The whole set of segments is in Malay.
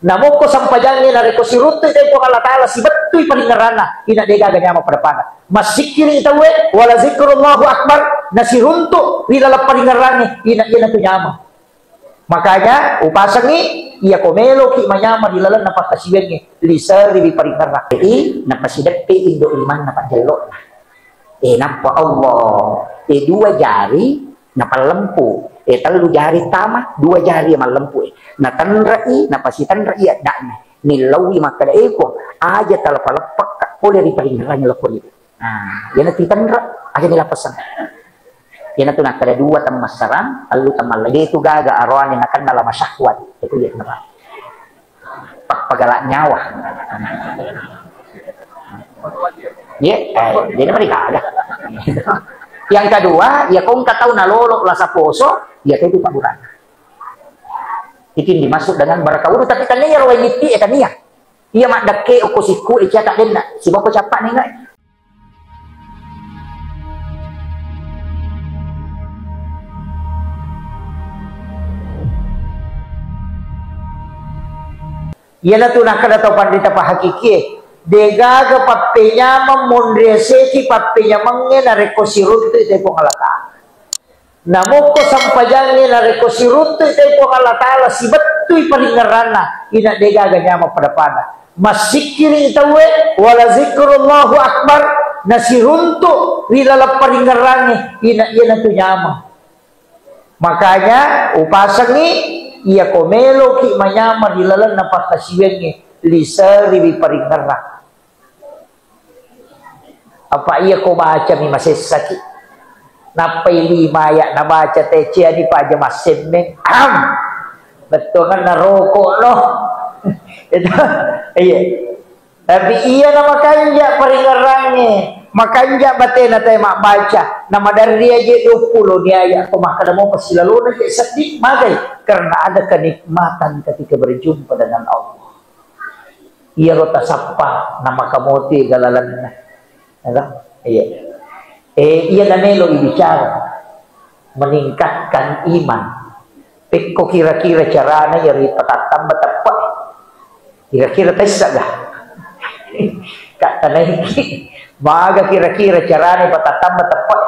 Namo ko sampajangin na reko siruto ito ko Allah Ta'ala si betul paningarana ina dega ganyama pada pada masikiri itawe wala zikrullahu akbar na sirunto wilala paningarani ina ina tu nyama. Makanya upasangi ia komelo ki manyama di lalan na pakasiwengi lisari bi paringarna na pasidepe indo iman na padelo napa Allah dua jari na palempu talu jari tama dua jari malempu na tanrai na pasitan rai dakna nilawi maka eko aja talapalapak oleh di paringarna lapor itu yana titanra aja nilapasan yana tu nak ada dua tamas sarang lalu tamal lagi itu gaga arwah yang akan dalam masyahwat itu dia kenapa pagalak nyawa jadi mereka ada. Yang kedua ya kau nggak tahu nalolo lasa poso ya itu taburan itu dimasuk dengan barakah urut tapi kan ya rawai niti kan ya iya mak dake okosiku ica tak dena si bapak capak nih enggak iya na tu nak kada tahu pandita pa hakiki dega ke papenya memondrese ki papenya mangena rekosirut itu po Allah namo ko sampajangin na rekosirut itu po Allah Ta'ala si betul paningarana ina dega ganyama pada pada masikiri itawe wala zikrullahu akbar na sirunto wilala paningarani ina ina tu nyama. Makanya upasangi ia komelo ki manyama di lalan na pakasiwengi lisari bi paringarna apa ia ko baca mi masesaki napai lima ya na baca tecia di paja masin neng betul kan na rokok loh itu iya tapi iya nama kanja paringarane makanja batena tay mak baca nama dari dia je 20 dia ya ko maka mau pasilaluna ke sedih magai karena ada kenikmatan ketika berjumpa dengan Allah. Iya rota sapa nama kamote galalan iya iya namelo bicara meningkatkan iman peko kira-kira carana ya rita tambah tepat kira-kira tesa dah kak tanai maga kira-kira carane patatamba tepat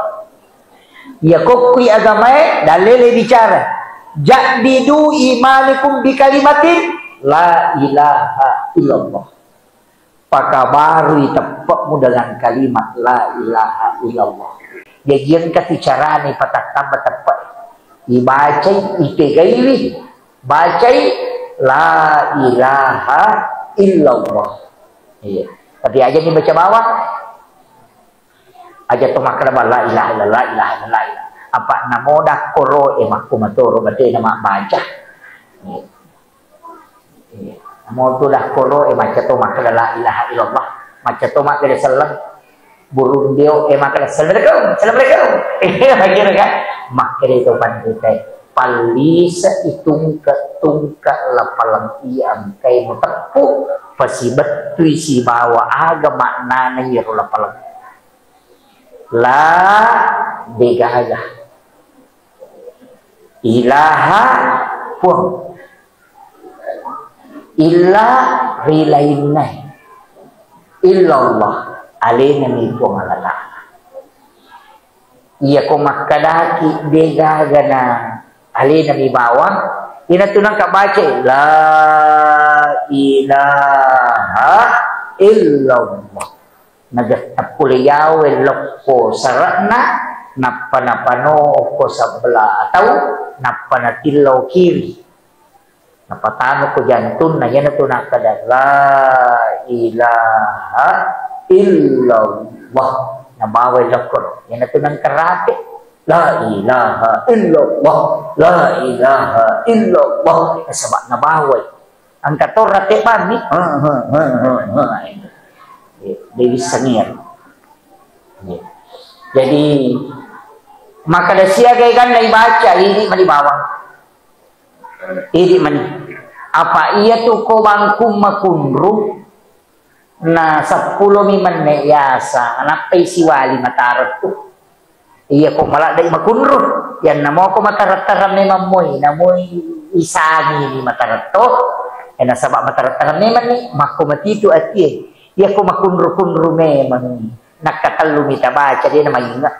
ya kokui agamae dalile bicara jadidu imanikum bi kalimatin la ilaha illallah pakabaru tepakmu dengan kalimat la ilaha illallah jajian kati carane patatamba tepat dibaca ipegaiwi bacai la ilaha illallah iya tapi aja dibaca bawah aja to makraba la ilaha illallah ilaha illallah apa namoda koro emak kumatoro berarti nama baca namo tu dah koro emak to makraba la ilaha illallah maca to makraba salam burung dio emak assalamualaikum akhirnya kan makraba itu pandai palisa itungka lapalang iam kay mutapu pasibat tuisi bawa aga maknana yero lapalang la degaga ilaha pun illa rilainna illallah alena mi pun alala iya ko makadaki degaga na alena mi bawang ina tunang kabaca la ilaha illallah nagatapulyaw elokko sarana napanapano ko sabla atau napanatilaw kiri napatano ko jantun na yan ito nakada la ilaha illallah nabawal lakor yan ito ng karate la ilaha illallah la ilaha illallah kasama nabawal ang katorate pa ni Dewi Sangir. Jadi maka dasia kan baca ini mani bawang. Ini mani. Apa iya tu ko bangkum makunru na 10 miman ne yasa napay siwali matarot tu. Iya ko malak dai makunru. Yan namo ko matarataram ni mamoy namoy isagi ni matarot to. Nasabak matarat memang ni makumati itu ati ya ko makunru memang nakatalu mita baca dia nama ingat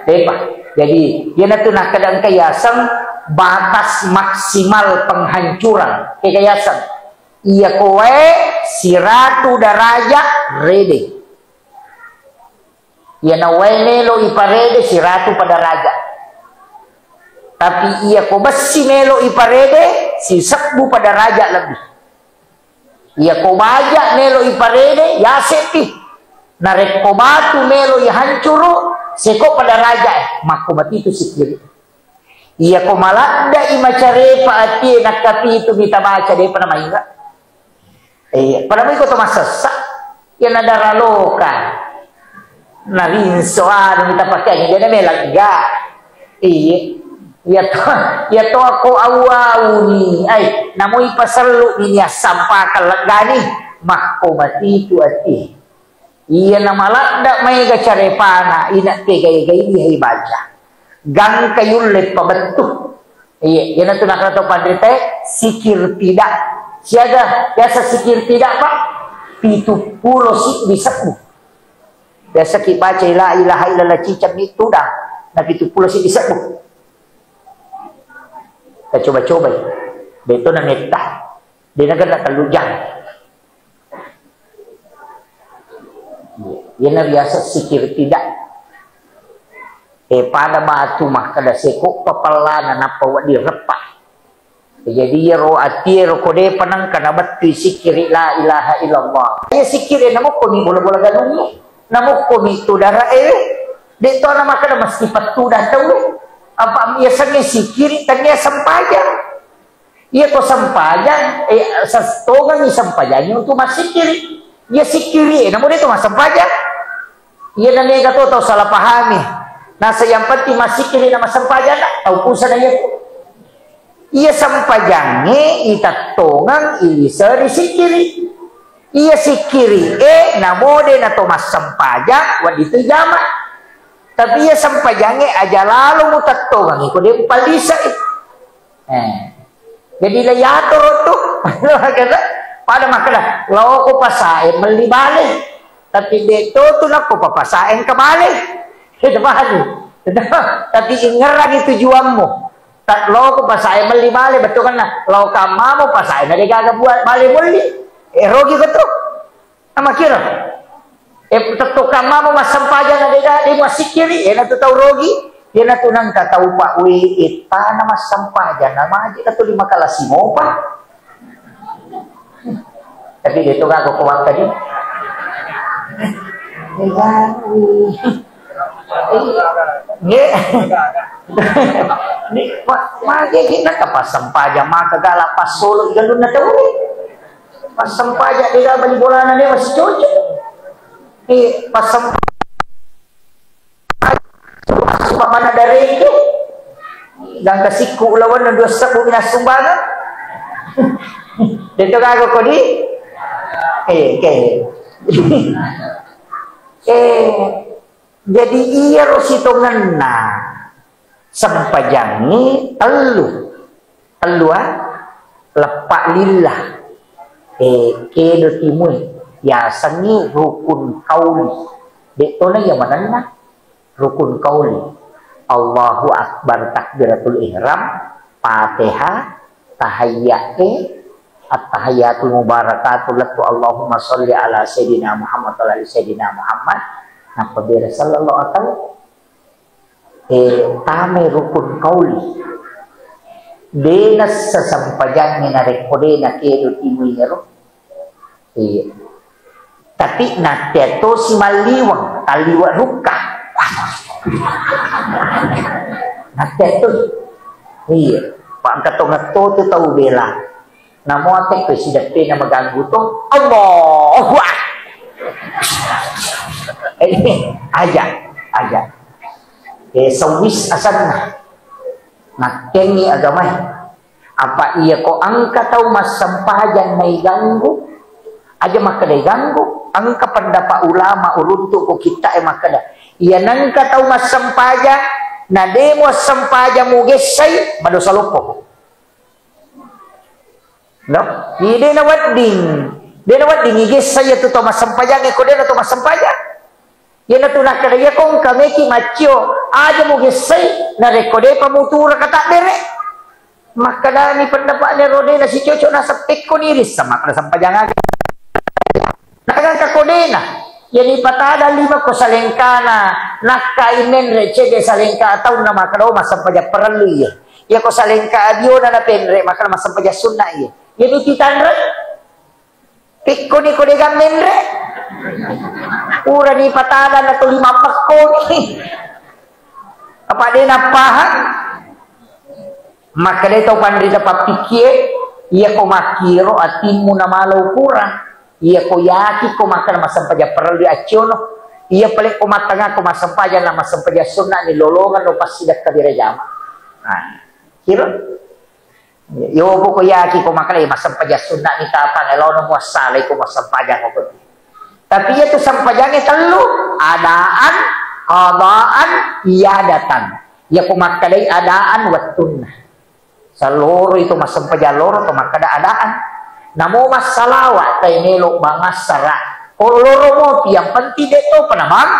depa jadi dia tu nak kadang kayasan batas maksimal penghancuran kayasan iya kowe siratu daraja rede ia nawene lo iparede siratu pada raja tapi ia ko besi melo iparede si sekbu pada raja lebih ia ko baja melo iparede ya sepi narek ko batu melo ya hancuru seko pada raja makumati itu sikir ia ko malada imacare paati nakapi itu kita baca deh pada mainga pada mai ko to masasa ya nadara loka narin soal kita pakai dia melaga ya to ako awauni ay namoy pasarlo niya sampa kalagani makumati itu ati iya na malakda may gacarepana ina te gay di baca gang kayulit pabentuk iya yan na nakarato pandrite sikir tidak siaga biasa sikir tidak pak 70 bisa biasa kibaca la ilaha illallah cicam itu dah na 70 bisa kita coba-coba beto na neta dia nak kalujang dia na biasa sikir tidak pada batu mah kada seko papalana na pawa di repa jadi ya ro ati ro kode panang kana batu sikir la ilaha illallah ya sikir namo ko ni bola-bola ganung namo ko ni tu dara deto na makada mesti patu dah tahu apa biasanya sikiri tanya sempajang ia ko sempajang sestogan ni sempajangnya untuk masih kiri ia sikiri namun itu mas sempajang ia dan dia kata tahu salah pahami nah yang penting masih kiri nama sempajang tahu pusat dia ia sempajangnya ita tongang isa disikiri ia sikiri namun dia nato mas sempajang wad itu jamak tapi ya sampajange aja lalu mutattongan iko dia palisa jadi layato tuh pada makala law ko pasae meli balik tapi dito tuh nak ko papasaen kembali itu mahal tapi ingerang itu tujuanmu tak law ko pasae meli balik betul kan law kamamu pasae na gaga buat balik muli rogi betul sama kira tetukan mama mas sampajan na di masih kiri na tu tahu rogi dia na tu nang tahu pak we ita na mas sampajan nama aja katu lima kala simo pa tapi dia tu aku kuat tadi ni mage kita kapas sampajan maka galak pas solo galun na tahu pas sampajan dia bali bola na dia masih cocok pasang suka mana dari itu dan kasiku lawan dan dua sabu minas sumbangan dito kago ko di jadi iya rosito ngena sampajangi telu lepak lillah kedo timui ya sangi rukun kauli dito na yaman na rukun kauli Allahu Akbar takbiratul ihram Fatihah tahiyyati at-tahiyyatul mubarakatul latu Allahumma sholli ala sayyidina Muhammad wa ala sayyidina Muhammad napa bera sallallahu alaihi tame rukun kauli denas sasampajan na rekode na kedo timui ngero tapi nanti itu si maliwang taliwak ruka nanti itu iya pak ngato tu tahu bela namo atek tu si dapet nama ganggu tu Allah aja sawis asan nak kengi agama apa ia ko angka tahu mas sampajan may ganggu aja maka dia ganggu angka pendapat ulama uruntuk ko kita maka dah ia nangka tahu mas sampaja na demo sampaja mugesai madosa lupo No, ide na wading. Dia na wading igis saya tu to masampayang ko dia na to masampayang. Yan na to nakadaya kong kami ki macho. Aja mo gisay na rekode pamutura kata dere. Maka ni pendapat ni rode na si cocok na sa peko ni ris sama kana sampayang aga. Nakagang kakode na. Yan ipatada lima ko sa lengkana. Nakaimen reche de sa lengka ataw na makadaw masampaya perlu ya. Ya ko sa lengka adio na penre maka masampaya sunna ya. Yan ititan re. Peko ni ko de gamen re. Ura ni patada na to 5 pako ni. Apa dia napahan? Maka dia tahu pandai dapat pikir, ia ko makiro atimu na malaw kurang. Ia ko yaki ko makan masampaja perlu di aciono. Ia paling ko matanga ko masampaja na masampaja sunna ni lolongan no pasidak kadire jama. Nah, kira. Yo ko yaki ko makan masampaja sunna ni kapan elono mo salay ko masampaja ko. Tapi itu sampajangnya telu adaan, qadaan, iadatan. Ya kumakadai adaan wattuna. Saloro itu mas sampaja loro to makada adaan. Namo mas salawat tay nelo mangasara. Kalau loro mo yang penting deto panamam.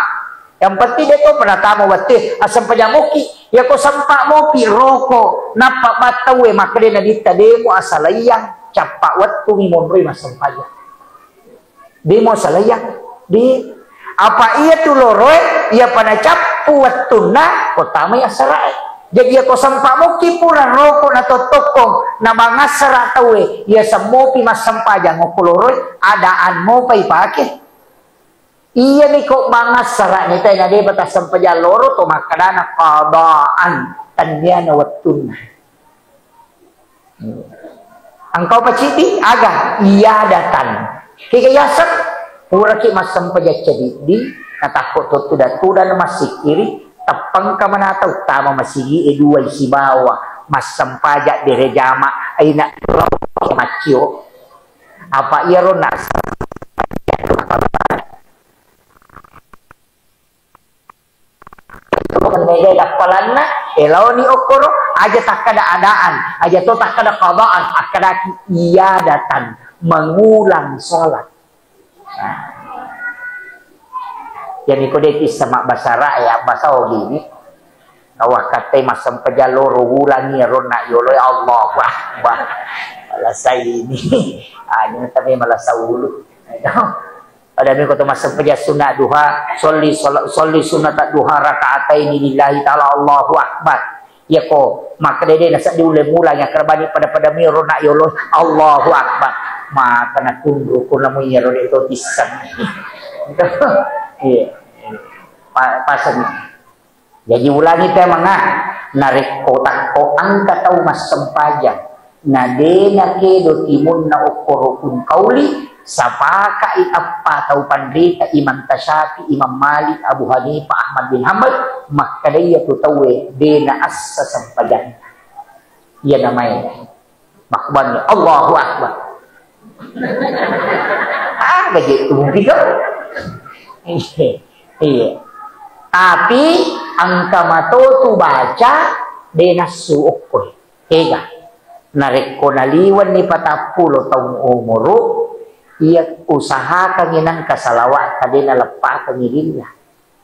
Yang penting deto panatamo watti asampaja moki. Ya ko sampa mo pi roko napa batawe makade na dita demo asalayang capak wattu mi monroi mas sampaja. Di mau salayang di apa ia tu loroe ia pada capu watuna kotama ya sarai jadi aku sampak muki pura roko na totokong na mangasara tawe ia semopi mas sampaja ngoko loroe adaan mo pai pake iya ni kok mangasara ni tay na de batas sampaja loro to makadana qadaan tanyana watuna engkau paciti aga iya datang kikayasan pura ki masam pajak jadi di natakot to tuda masih kiri tapang ka manataw tama masigi dua isi bawa masam pajak dire jama ay na macio apa iya ron nas mega dapalanna elaw ni okoro aja tak kada adaan aja to tak kada qadaan akada iya datan mengulang sholat. Nah. Jadi kodetis sama basara ya bahasa gini. Kawah kate masam pejaloro ulangi rona yolo ya Allah wah malas ini. Ini tapi malas ulu. Ada mi kota masam pejal sunat duha soli sunat duha rakaataini lillahi taala Allahu akbar. Ya ko maka dede nasa diulang-ulang yang kerbani pada mi rona yolo Allahu akbar. Maka na tundro ko na mo yero dito tisang. Iya. Pasan. Jadi ulangi teh mga narik kotak ko ang kataw mas sampayang na de na kedo timun na okorokun kauli sapaka iappa taw pandita Imam Tasyafi Imam Malik Abu Hanifah Ahmad bin Hanbal makadaya tutawe de na as sa sampayang. Iya namanya. Makban Allahu akbar. Begitu gitu. Iya. Tapi angka mato tu baca denasu okoy. Ega. Nareko naliwan ni 40 taong umuro iya usaha kanginan kasalawa kadena lepa kangirilla.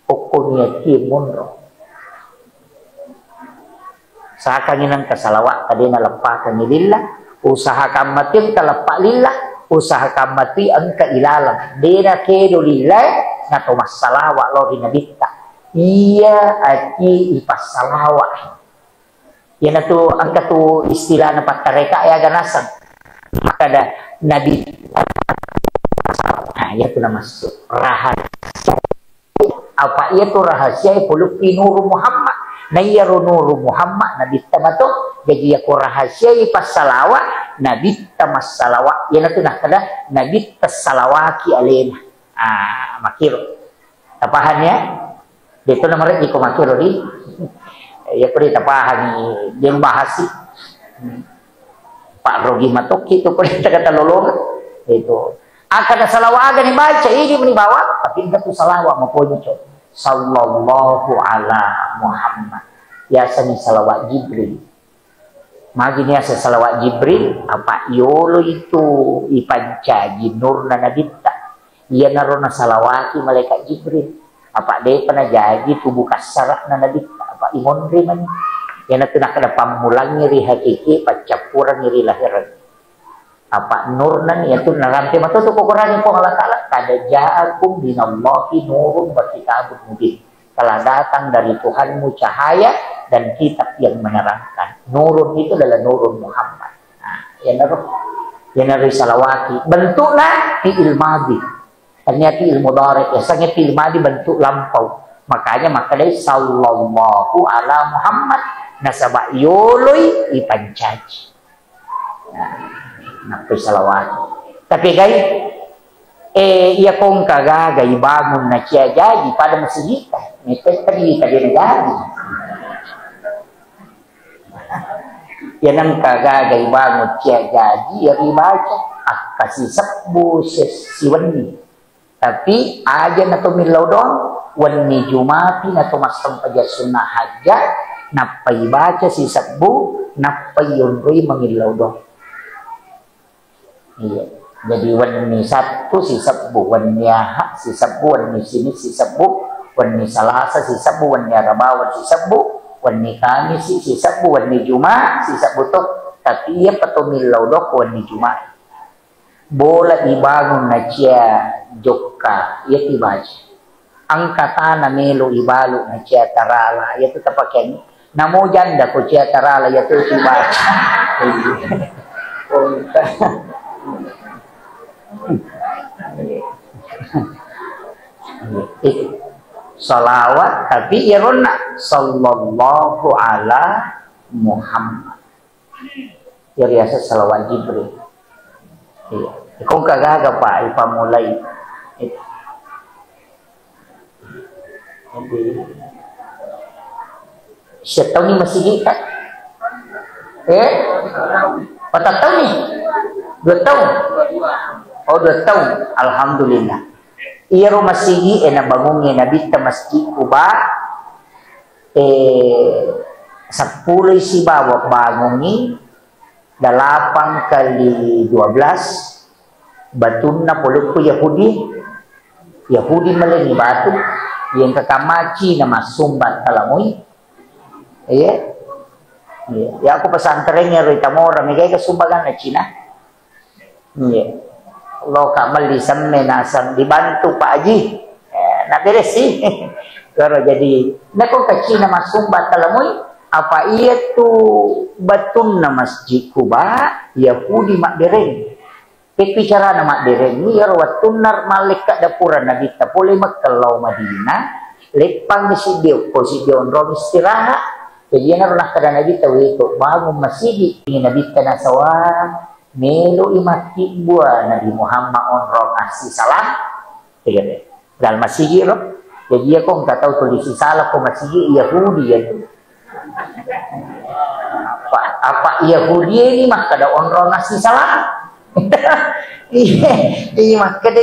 Oko niya kimunro. Usaha kanginan kasalawa kadena lepa kangirilla. Usaha kamatin kalepa lillah. Usaha kamati ang kailalam dena kedo lillah na to masalawa lo hinabita iya ati ipasalawa yan na to ang kato istilah na patareka ay aganasan maka da nabi ya to na masuk rahasia apa iya to rahasia puluk pinuru Muhammad na iya nuru Muhammad nabi tamato jadi ako rahasia ipasalawa nabi tamasalawa yan na to na kada nabi tasalawaki alena makiro tapahannya dito na marit di ko makiro di ya ko di tapahan di bahasi Pak Rogi Matoki itu ko di taga-talolongan itu akada salawa aga ni baca ini menibawa tapi enggak tu salawa maupun sallallahu ala Muhammad biasa ni salawat Jibril Maginya sa salawat Jibril apa yolo itu ipancaji nur na nabita. Iya naroon na salawati malaikat Jibril. Apa day pa na jadi tubuh kasara na nabita. Apa imonri man. Yan na tinakada pamulang ngiri hakiki pacapurang ngiri lahiran. Apa nur na niya ito naramti matuto ko kurangin po Allah Ta'ala. Kada ja'akum binallahi nurun wa kitabun mubin. Telah datang dari Tuhanmu cahaya dan kitab yang menerangkan. Nurun itu adalah nurun Muhammad. Nah, yan naroon salawati. Bentuknya fi'il madi. Ternyata ilmu mudhari. Biasanya fi'il madi bentuk lampau. Makanya makanya sallallahu ala Muhammad nasaba yoloy ipancaji. Nah, salawati. Tapi guys, iya kong kagagay bangun na siya jadi pada masjid. May tadi na jadi. Yan ang kagagay bangun siya jadi ya ribaca kasi sabbu si wani. Tapi aja na tumilaw doon wani jumati na tumasang paja sunnah haja napay baca si sabbu napay yunroy mangilaw doon. Iya. Jadi wani satu si sabbu wani aha si sabbu wani sini si sabbu wani salasa si sabbu wani arabawan si sabbu wani kamis si sabbu wani juma si sabbu tok tapi ia patumilaw dok wani juma bola ibangun na siya jokka ia tibaca ang kata na melo ibalo na siya tarala ia tu tapakyan namo janda ko siya tarala ia tu tibaca salawat tapi irona sallallahu ala Muhammad ya riasa salawat Jibril iya kung kagaga pa ipamulay siya tahu ni masih kan patah tahun ni 2 tahun oh 2 tahun alhamdulillah. Iro masigi nabangungi nabita masjid Kuba 10 si bawa bangungi 8 kali 12 batun na pulot ko Yahudi malini batu yang kakamaci na masumbat kalamoy iya ya aku pesantren ya rita mora may kaya kasumbagan na Cina iya lo kamal disamme nasam dibantu Pak Haji nak beres sih kalau jadi nak kau kecil nama sumbat talamoy apa iya tu batun na masjid Kuba Yahudi mak dereng bicara nama dereng ni ya watun nar malik ka dapuran na kita boleh makalaw Madinah lepang ni si Dio onro istirahat jadi na ronah kada na kita wito bangun masjid ingin na kita nasawa melo imaki buah Nabi Muhammad onro kasih salam tiga dal masigi ro jadi aku nggak tahu tulis salah ko masigi Yahudi ya apa Yahudi ini mah kada onro kasih salam iya mah kada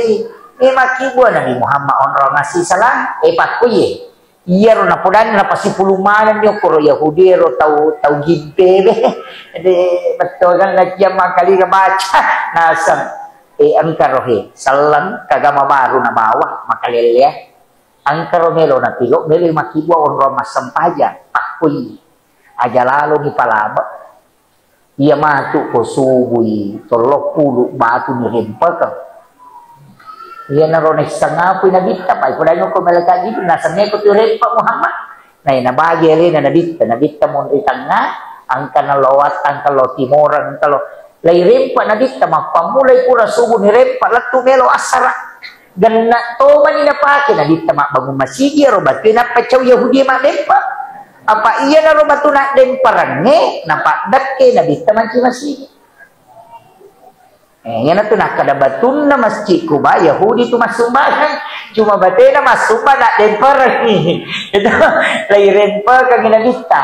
maki buah Nabi Muhammad onro kasih salam pakku ye iya ro napudan na pasi pulumanan yo ko Yahudi ro tahu gimpe de betul kan nakiya makali ka baca nasam angkarohe salam kagama baru na bawa makalilya angkaro melo na tigo melo makibwa onro masampaja pakui aja lalu ni palaba iya matu ko subuhi 30 batu ni rempaka iya naroon sangapoy na bita pa ipudanyo ko malaka dito nasamne ko tiurep pa Muhammad na inabagi ali na nabita mo itanga ang kanalawat ang kalo timoran ang kalo lay rempa na dita mapamulay pura subo ni rempa latu melo asara ganna to manina pa na dita mabangun masigi ro batu na pachaw Yahudi ma rempa apa iya na ro batu na den parange napadat ke na dita man si masigi yan na ito nakadabatun na masjid Kuba Yahudi itu masumbahan cuma batena masumba na den parang ito layren pa kang ginagita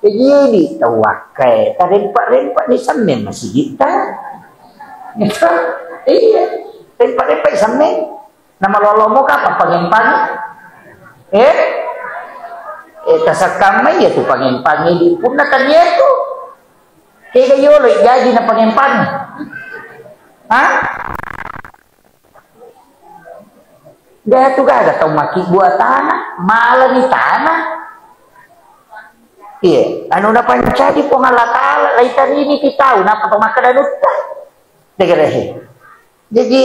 jadi tawakay tarenpa ni samen masjid ta ito iya renpa samen na malolomo ka papangimpan tasakamay ito pangimpan di pun na kanyeto Kaya yolo, jadi na pangempan. Ha? Dia tu gak ada tau maki buat tanah, malah ni tanah. Iya, anu na pancadi po ngalakala, laitan ini kita tahu, napa pemakanan utah. Degerehe. Jadi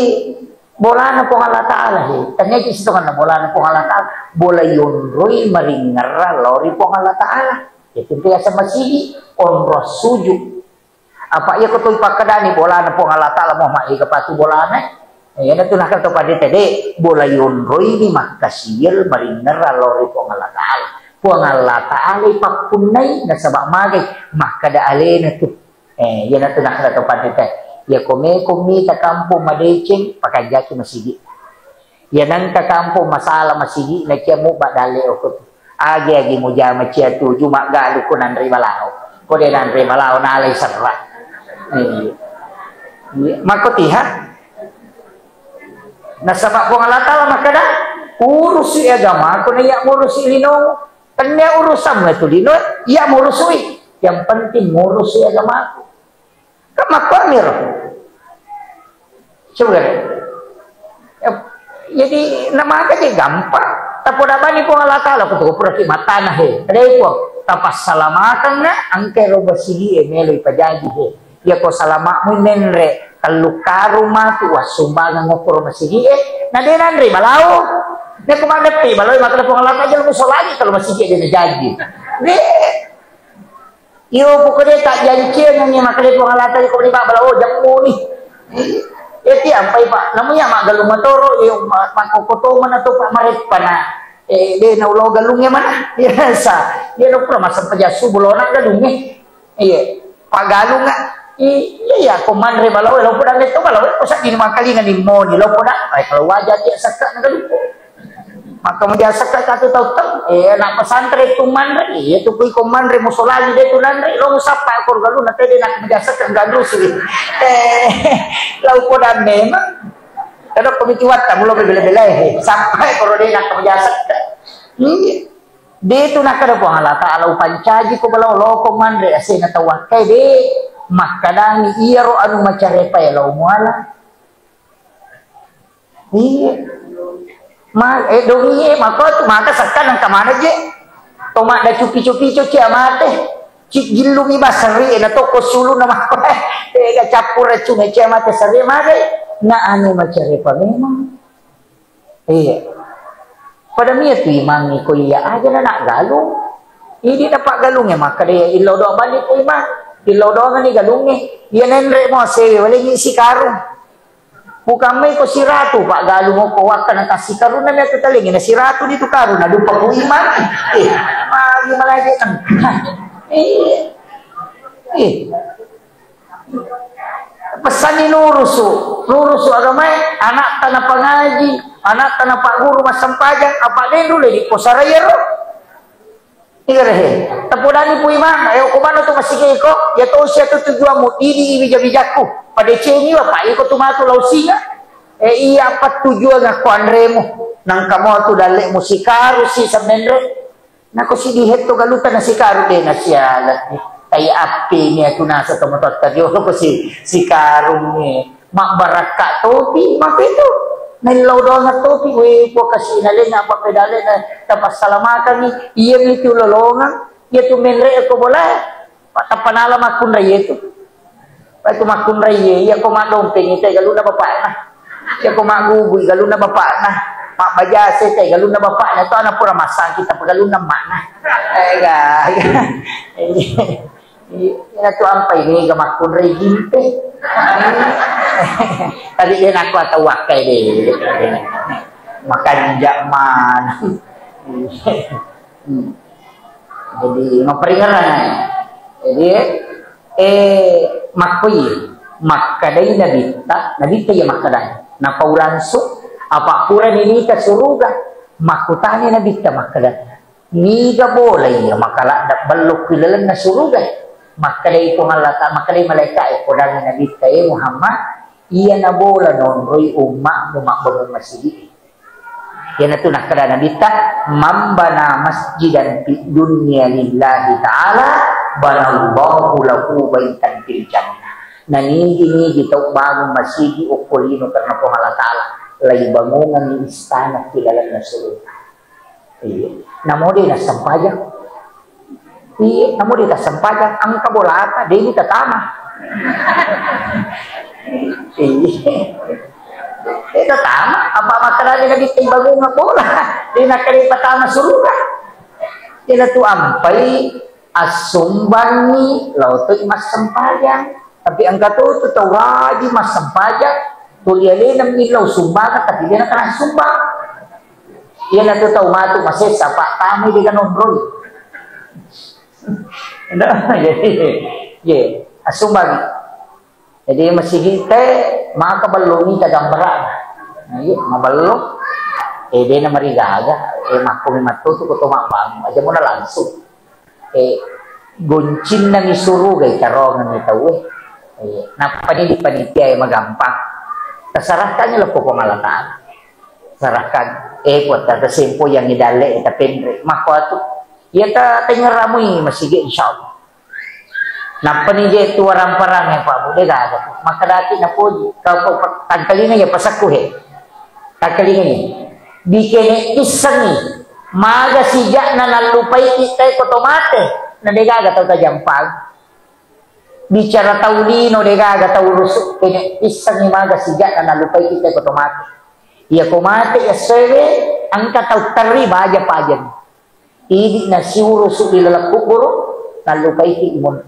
bola na po ngalakala he. Tanya di situ kan bola na po ngalakala, bola yonroy maringara lori po ngalakala. Ya tentu ya sama sini onro suju. Apa iya kotoy pakadani bola na po ngalakala mo mai kapatu bola na. Ya na tunakal to padi tadi bola yonroy ni makasiyel maringara lori po ngalakala. Po ngalakala ipakunay na sabak magay makada alena tu. Ya na tunakal to padi tadi. Ya kome ta kampo madeceng pakajaki masigi. Ya nang ka kampo masala masigi na kia mo badale okot. Agi mo jama cia tu cuma galu ko nandri malao. Ko de nandri malao na alay sarra. Makotiha. Nasabak ko ngalatala makada urus si agama ko na ya urus si lino. Kanya urusan na tu lino, ya urusui. Yang penting urus si agama ko. Kamakpamir. Coba jadi nama aja gampang. Tapi dapat ni pun Allah Taala kutu pura mata na he. Kadai po tapas salamakan na angke roba sigi melo ipajanji he. Ya ko salamak mo menre kalukaru matu wasumbangan ngopor masigi na denan ri malao. Ne ko mandepi malao makala po Allah Taala mo solagi kalau masigi dia janji. Ne iyo pokoknya tak janji nanya makala po Allah Taala ko ni ba malao jamu ni. Eti ampai pak namanya mak galung matoro yung makokotoman na to pak marit pa na de na ulo galungnya mana biasa dia no pura masam pajasu bulona galungnya iya pagalung nga iya koman re balaw lo pura neto balaw ko sa di makali nga ni mo ni lo pura ay kalau wajah dia sakta na galung maka mo dia sakta ka to taw na pasantre tuman re iya to kuy koman re musolali de tunan re lo usapa ko galung na tede na biasa ka galu sili lau podan memang kada pemiciwat tak mulo bela-bela sampai kalau dia nak menjasa dia tu nak kada puang Allah Taala upancaji ko balaw lo ko mandre ase na tawakai de makadang iya ro anu macare pa lo muala dongi maka sakkan nang kamana je tomak da cupi-cupi cuci amate cik gilungi basari na to ko sulu na makwe ga capur cuma cema te sari magai na anu macare pa memang iya pada mia tu imang ni ko iya aja na nak galung ini dapat galungnya maka dia ilo do balik ko imang ilo do ni galungnya iya nenre mo se wala ni si karung bukan mai ko si ratu pak galung ko wakan na si karung na meto talingi na si ratu dito karung na dupa ko imang magi malagi kan pesan ni lurusu agama anak tanah pengaji anak tanah pak guru masam pajang apa dia dulu di posaraya ro igare tapodani pu imam ayo ko mano to masige ko ya to sia to tujuamu ini bija-bijaku pada cengi wa pak iko tumatu lausinga iya apa tujuan ga kuanremo nang kamo tu dalek musikaru si samendre nako si dihet to galutan na sikaru de na sialat ni kay api ni aku nasa to motot kadyo ko si karung ni mak baraka topi mak itu nilaw do na topi we ko kasi nalin na pa pedale na tapas salamakan ni iya ni tu lolongan iya tu menre ko bola patapanala makun ray itu pa tu makun ray iya ko madompeng ite galuna bapak na iya ko maguguy galuna bapak na mak bajase kay galun na bapak na to ana pura masang kita pagalun na mana ina to ampay ni gamakun ray gimpe tadi dia nak atau wakai deh makan jaman jadi memperingatkan jadi makui makadai nabi ya makadai na paulanso apa pura ini ka suruga makutani nabi ta makadai ni ga boleh ya makala dak balok kilalan na suruga makadai ko malaka makadai malaikat ko dan nabi ta Muhammad iya na bola non roy umma bangun masjid yan na to nakada nabi ta mambana masjidan fi dunya lillahi ta'ala banallahu lahu baitan fil jannah. Nanigi-nigi tau bangun masigi ukulino karena po Allah Ta'ala lay bangungan ni istana kilala na surga. Iya, namo di nasampajak. Iya, namo di nasampajak ang kabolata di tatama. Iya. Itu tama, apa makarani na di bangungan bola. Di nakalipatama surga. Kila tu ampay asumbangi lauto mas sampayang. Tapi ang katuto tawadi mas sampayang tuliali ng ilaw sumbangan tapi dia na sumbang. Yan na to mato masesa pa tama di ganon bro. Jadi asumbang. Jadi masigite makabalungi kagambara. Ay maballo. Di na marigaga. Makumi matuto ko tumapang. Aja mo na langsung. Guncin na ni surugay karongan ni tawe. Napanili-panitia magampang. Kasarahkan niya lang po pangalataan. Sarahkan. Buat kata sempo yang idale ita pendre. Mako ato. Iyata tingaramoy masige insyaallah. Napanili ito warang-parang yang pa bude gaga. Makadati na po. Kau tangkalingan niya pasakuhe. Tangkalingan niya. Bikene isang maga sijak na nalupay kita kotomate. Nandigaga tau tajampag. Bicara taulino degaga taurusuk kene isang imaga sijak na nalupay kita ko tomate. Iya komate ya sebe angka tau terima aja pajan. Idi na siurusuk di lalak kubur nalupay ki imun.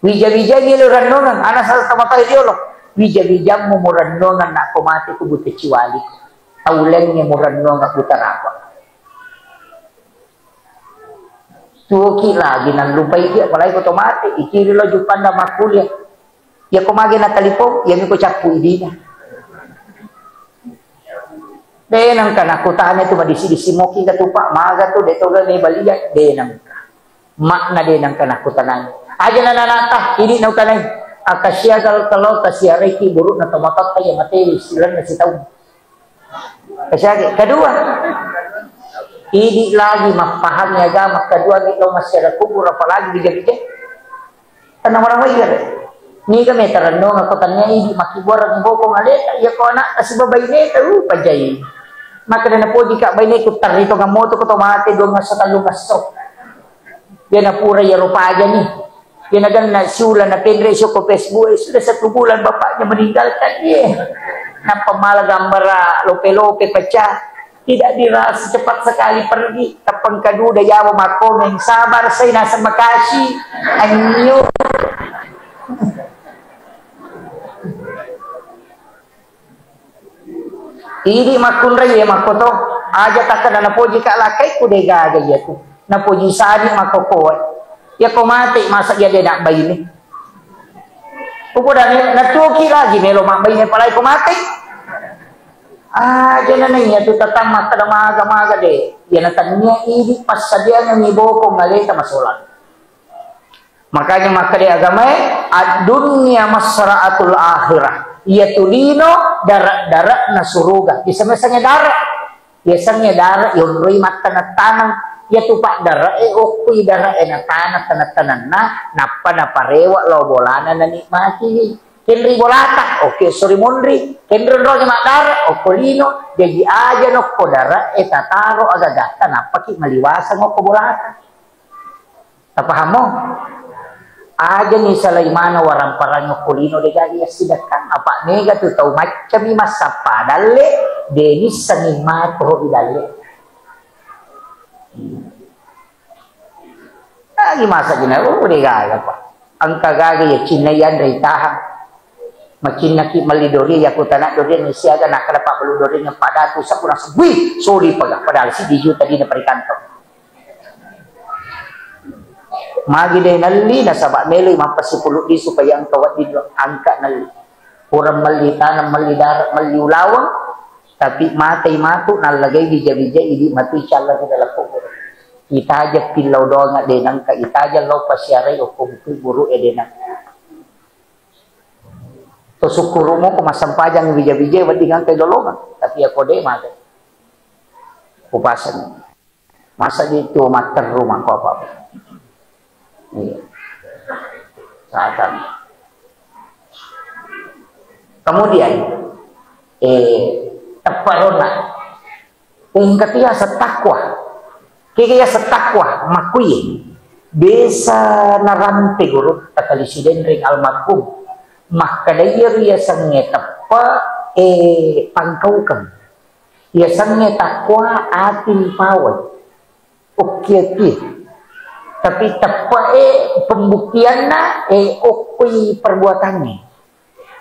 Wija-wija gilo ranongan ana sa tamatay diolog. Wija-wija mo ranongan na komate ko buti ciwali. Taulen ni mo ranongan butarapa. Tuki lagi nang lupai dia apalagi otomatis ikiri lo jupan na makulia ya kumagi na talipong ya ko capu idina denang kana kutane tu madisi-disi moki katupa maga tu deto ga ni baliya denang makna denang kana kutanan aja na nanata ini na utanay akasya kalau kasya reiki buruk na tomatot kaya materi silan na sitaw kasya kedua ini lagi mapahami agama kedua kita masyarakat kubur apalagi bija-bija karena orang wajar ni kami terandong aku tanya ini makibor ang boko ngaleta ya ko anak kasi babay neta pajay maka na po di ka bay neto tarito nga moto ko tomate do nga sa talungasok yan na pura ya rupaja ni yan na sula na penresyo ko Facebook sudah 1 bulan bapaknya meninggalkan dia na pamalagambara lope-lope pecah tidak dirasa cepat sekali pergi tapang kadu dayawa makomeng sabar saya nasa Makasih anyo ini makunra ya makoto aja takkan na poji ka lakay ko de gaga ya tu na poji sari makoko ya komate masa ya de nak bayini upodan na tuki lagi melo mabayini palay komate jangan nanya tu tatang mata maga deh. Dia natanya ini pas saja yang ngiboko ngaleta masolat. Makanya maka dia agama dunia masraatul akhirah. Ia tulino darat na suruga. Biasanya darat yung rui mata na tanang. Ia tupak darat okui darat na tanah na napa na parewa lo bolana na nikmati. Kenri bolata, oke sorry monri, kenri roge madara, okolino, jadi aja no kodara, tataro agagata, napa ki maliwasan no bolata. Paham mo? Aja ni Sulaimana warang parang okolino de gagi sidakan, apa nega tu tau macam ni masa padale, denis sangimat pro idale. Lagi masa gina, de gaga pa. Ang kagagi ya cinayan reitahan. Makin naki malidori ya kutana dori ni siaga nak kada pa baludori ng pada tu sa kurang sebi sorry paga padahal si diju tadi na perikanto magi de nalli na sabak melo mampasipuluh di supaya ang kawat di angka nalli kurang malita na malidar maliulawang tapi matay matu nalagay bija-bija idi matu inshallah kita lakukan kita aja pilau doang de nang ka kita aja lo pasiaray o kung guru edena sukurumo kumasampajang bija-bija wadingan kay dolongan tapi ako de mate upasan masa dito mater rumah ko apa iya Kemudian taparona ketia setakwa kaya setakwa makui besa narampe guru takalisiden ring almarhum makadaya ria sange tapa pangkaukan ya sange takwa atin pawai oke tapi tapa pembuktian na okui perbuatannya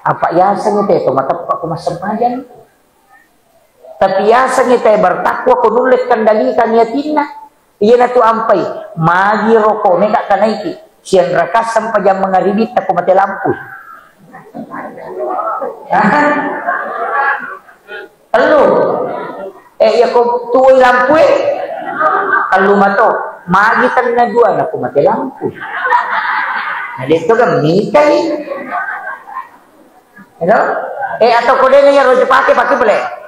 apa ya sange itu matapa kumasampayan tapi ya sange bertakwa kunulit kendalikan yatina iya na tu ampai magi rokok meka kanaiki sian rakas sampai jam mengaribit aku mati lampu halo ya ko tuoi lampu kalau mato magi tanna dua aku mati lampu nah dito kan mikai atau kode ya rojo pakai boleh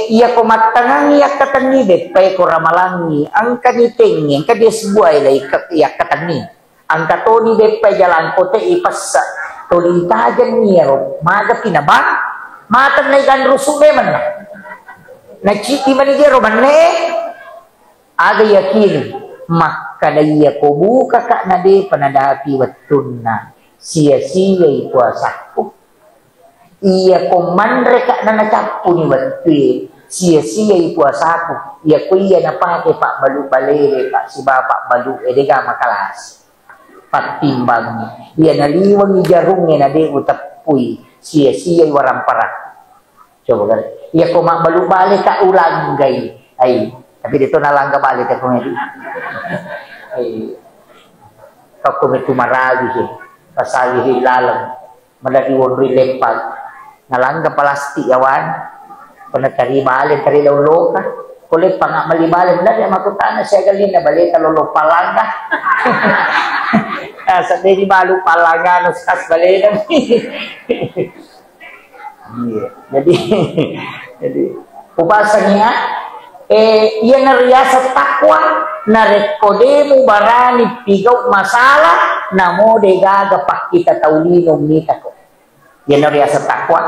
iya ko matangangi ya katani de pay ko ramalangi ang kaniting ang kadies buhay lay iya katani ang katoni de pay jalan kote ipasa tolitajan niero maga pinabang matan na ikan rusume man na chiti manigero man ne aga yakin makadaya ko buka ka na de panadapi watun sia-sia puasaku iya ko manre ka na nacapu ni wati sia-sia puasaku iya ko iya napake pak balu balere pak si bapak balu edega makalas patimbang iya naliwang ni jarungnya na de utapui sia-sia warang parak coba kan iya ko mak balu bale ka ulang gay ay tapi dito nalangga bale ka kung ay kau kumitu maragi pasali hilalang malaki wonri lepag nalangga palasti yawan pernah kari balik kari lolo ka kulit pang malibalik na dia makutana siya galin na balita lolo palanga sa di balu palanga nos kas balita jadi upasa niya iya nariyasa takwa na rekode mo barani pigaw masalah namo de gagapak kita taulinom nita ko yan na riyasa takwa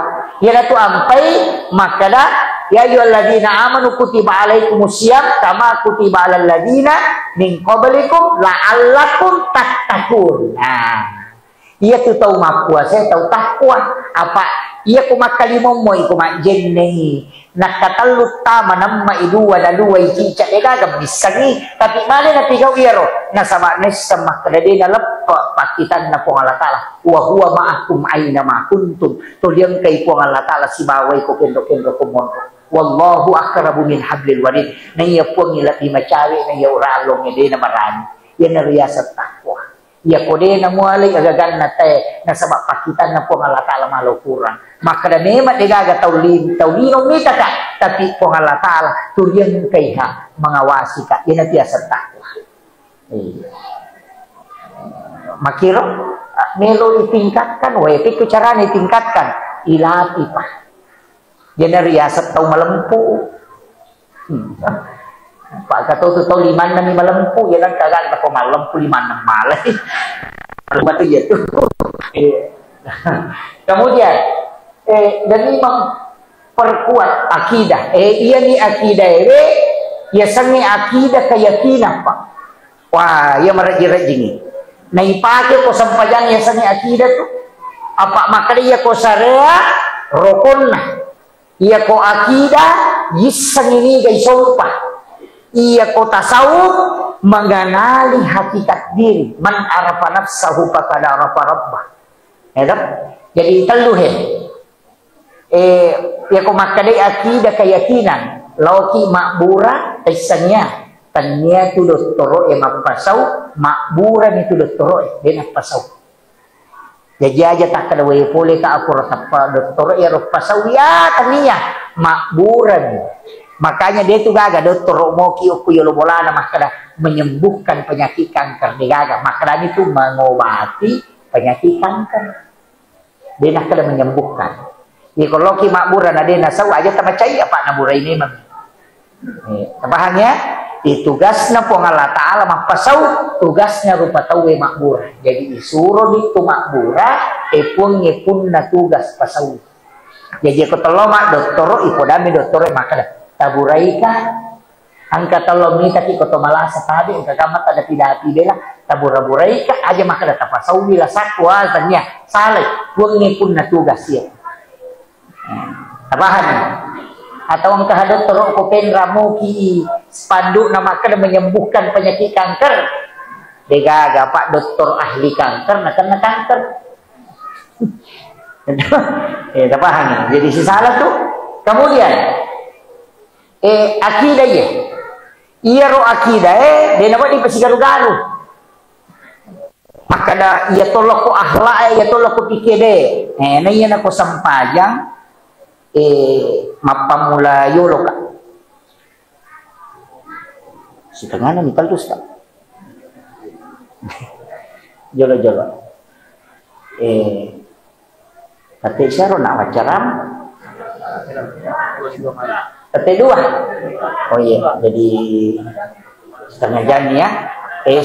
yan na to ampay makada ya ayyuhalladhina amanu kutiba alaikumusiyam kama kutiba alal ladina min qablikum la'allakum tattaqun iya tu tahu mapuasa tahu takwa apa iya kumakalimom mo ikumajen nehi nakatalut tama namma idua na luway cica ega gabisani tapi mana na pigaw iyaro nasama nesa makadade na lappa pakitan na po Allah Ta'ala wa huwa ma'akum aina ma kuntum tulyang kay po Allah Ta'ala si baway ko kendo kumono wallahu akrabu min hablil warid na iya po ngilati macawi na iya uralong ide na marani yan na riyasat takwa iya ko de na mualay agagan na te nasama pakitan na po Allah Ta'ala malo kurang maka na nemat igaga taulinong nita ka tapi po Allah Ta'ala tulyang kay ha mengawasi ka yan na riyasat takwa makiro melo itingkatkan wepit ko cara itingkatkan ilati pa yan na riyasat tau malampu pagkatuto tau liman na ni malampu yan ang kagal na po malampu liman ng malay ano itu ya tuh kemudian dan imam perkuat akidah iya ni akidah ya sangi akidah keyakinan pak wah ya meraji-raji na ipake ko sampayan ya sangi akidah tuh apa makanya ko sarea rokon na iya ko akidah yisang ini gay sumpah iya ko tasawuf mengenali hakikat diri man arafa nafsahu faqad arafa rabbah jadi teluhe ya ko makadai akidah keyakinan lauki makbura taisanya tanya tu doktoro mapasau makbura itu doktoro dia pasau jadi aja tak kada way boleh ka aku apa doktoro pasau ya tania makbura makanya dia tu gaga doktoro mo kiyo kuyo bolana makada menyembuhkan penyakit kanker dia gaga makada itu mengobati penyakit kanker dia nak kada menyembuhkan di kalau ki makbura na dia nasau aja tamacai apa nabura ini memang paham ya Ditugasna po ng Allah Ta'ala magpasaw, tugasnya rupa tawe makbura. Jadi isuro dito makbura, ipon na tugas pasaw. Jadi ako talomak doktoro, ipodami doktoro maka taburay ka. Ang katalom ni taki ko tumalasa tabi, ang kagamat ada pidapi bela, tabura-buray ka, aja maka tapasaw nila sakwa, tanya, salay, huwag ipon na tugas siya. Tabahan atau ang kahadot toro ko penramu ki spanduk na maka menyembuhkan penyakit kanker. Degaga Pak dokter ahli kanker nak kena kanker. Tabahan. Jadi si salah tuh. Kemudian akidah ya. Iya ro akidah dia dapat dipasigaru-garu. Maka dah ia tolak ko akhlak ia tolak ko pikir deh. Nah iya na ko sampajang mapamulayo loka si tanganan ni palus tak jolo-jolo kate syaro nak wacaram kate dua oh iya jadi setengah jam ya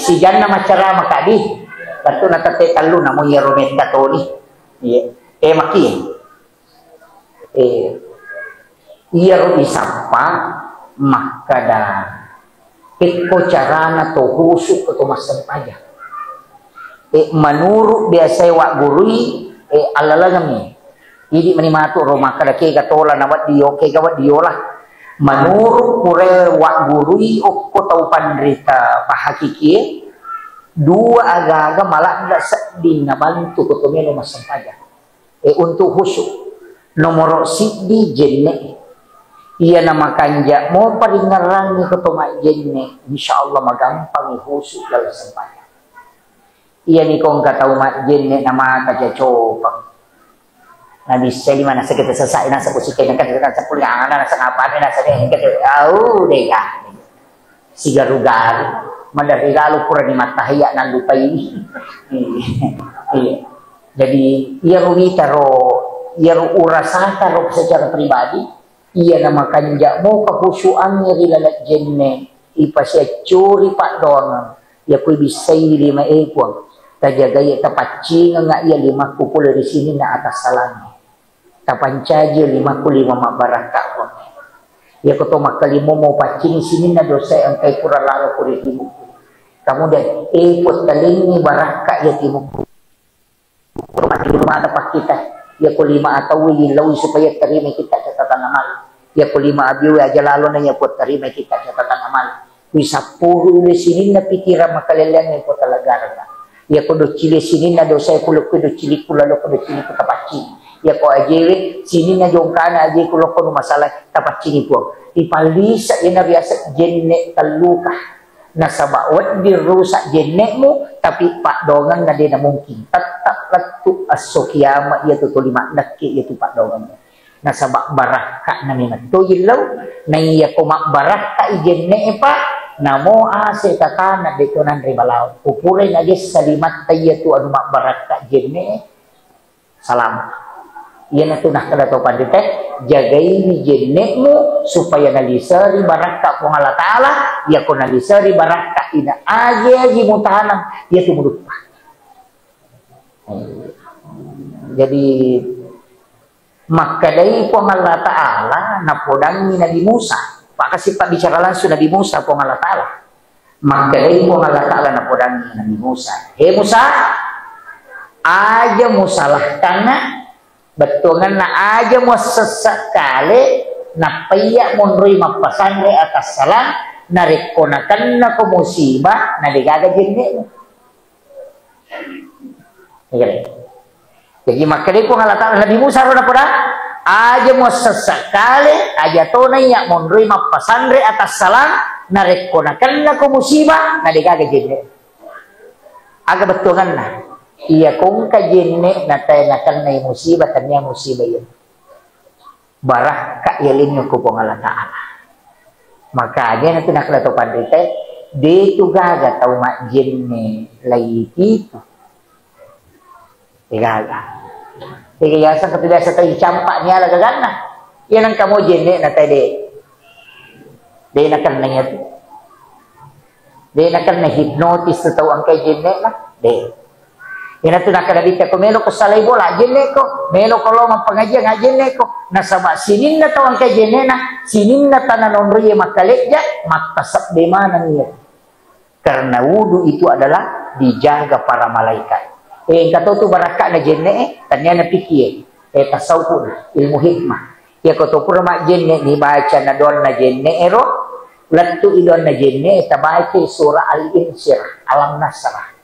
si janna macara makadi katu na kate talu namo yeromet katoni iya maki iya ro isapa maka dah pitko carana to husuk to masam aja menurut biasa wak gurui alalagami jadi menimatu ro maka dah ke gatola nawat dio ke gawat diolah menurut pure wak gurui okko tau pandrita pahakiki dua aga-aga malah ndak sedih nabantu to melo masam aja untuk husuk nomor sidi jenne iya nama kanja mau paringarang ni ketoma jenne insyaallah magampang ihusuk dalam sembahyang iya ni kong kata umat jenne nama kaca coba nabi saya mana sakit sesak nasa kusikai nak kata sepuluh angan nasa ngapain nasa deh kata au deh ya si garu-garu mandari lalu pura di matahia nan lupa ini iya jadi iya ruwita ro ia urasaka roh secara pribadi ia nama kanja mau kehusuannya rilalat jenne ipasya curi pak doang ya kui bisa lima ekor tajaga ya tapacing nga ia 50 dari sini na atas salangnya tapancaja 55 mak baraka ya koto makalimo mau pacing sini na dosa ang kay pura laro puri timuk kemudian ekor talingi baraka ya timuk rumah tapak kita ya ko 5 atau ilaw supaya terima kita catatan amal ya ko 5 abiwe aja lalo na ya po terima kita catatan amal bisa 10 di sini na pikiran makalelean ya po talaga na ya ko do chile sini na do say kulok ko do chile kulalo ko do chile ko tapachi ya ko ajewe sini na jongkana aje kulok ko no masalah tapachi ni po ipalisa ina biasa jenne taluka nasabawat dirusak jenne mo tapi pak dongan na din na mungkin tetap latu asokiyama iya to 5 nakki itu pak dongan nasabak baraka na minat to ilaw na iya ko makbaraka ijenne pa namo ase tatana dito nan ribalaw upulay na gis salimat tayo to anu makbaraka jenne salam iya na to nakadato pandite jagay ni jenne mo supaya nalisari baraka po Allah Ta'ala ya ko nalisari baraka ina aja gimutahanang ya tumuduk pa jadi makadai po Allah Ta'ala napodangi Nabi Musa pak kasi pak bicara langsung Nabi Musa po Allah Ta'ala makadai po Allah Ta'ala napodangi Nabi Musa Musa aja musalah kana betungan na aja mo sesekali na paya monroy mapasangre atas salam narikonakan na ko musibah na digagajin mo. Jadi makanya ko ngalata Nabi Musa ro na pura aja mo sesekali aja tunay ya monroy mapasangre atas salam narikonakan na ko musibah na digagajin mo. Aga betungan na iya kung kajenne na tayo nakan na musibah tanya musibah yun barah kailin yung kupong Allah Ta'ala makanya na tinakla to pandite dito gaga tau mak jenne laiti itu gaga kaya sa katila sa tayo campak niya lagagan na yan ang kamo jenne na tayo de nakan na yun Dia nak kena hipnotis tu tahu angkai jenek lah. Dia. Dia tu nak kena dita ko melo ko salay bola jenek ko. Melo ko lo pengajian jenek ko. Nasaba sinin na tahu angkai jenek na. Sinin na tanan onriye makalekja. Maktasab di mana niya. Karena wudu itu adalah dijaga para malaikat. Kata tu barakat na jenek. Tanya na pikir. Tasawuf ilmu hikmah. Ya kata pura mak jenek ni baca na doon na jenek ero. Latu idon na jenne tabaike surah al-insir alam nasrah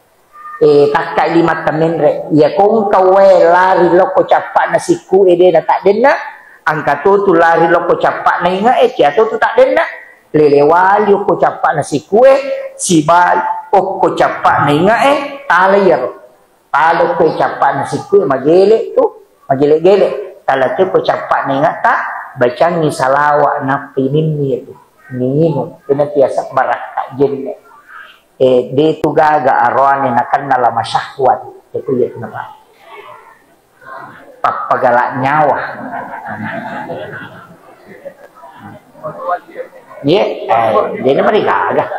takka lima taminre ya kung kawe lari loko capak na siku ede na tak denna angka tu lari loko capak na inga ya tu tak denna lelewali ko capak na siku sibal ko capak na inga talayar talo ko capak na siku magele tu magele-gele talate ko capak na inga ta bacang ni salawa na pinimni itu minum pinatiasa barakat jenne de tu gaga arwane nakan nala masyahwat itu ya kenapa papagalak nyawa ya jadi mereka agak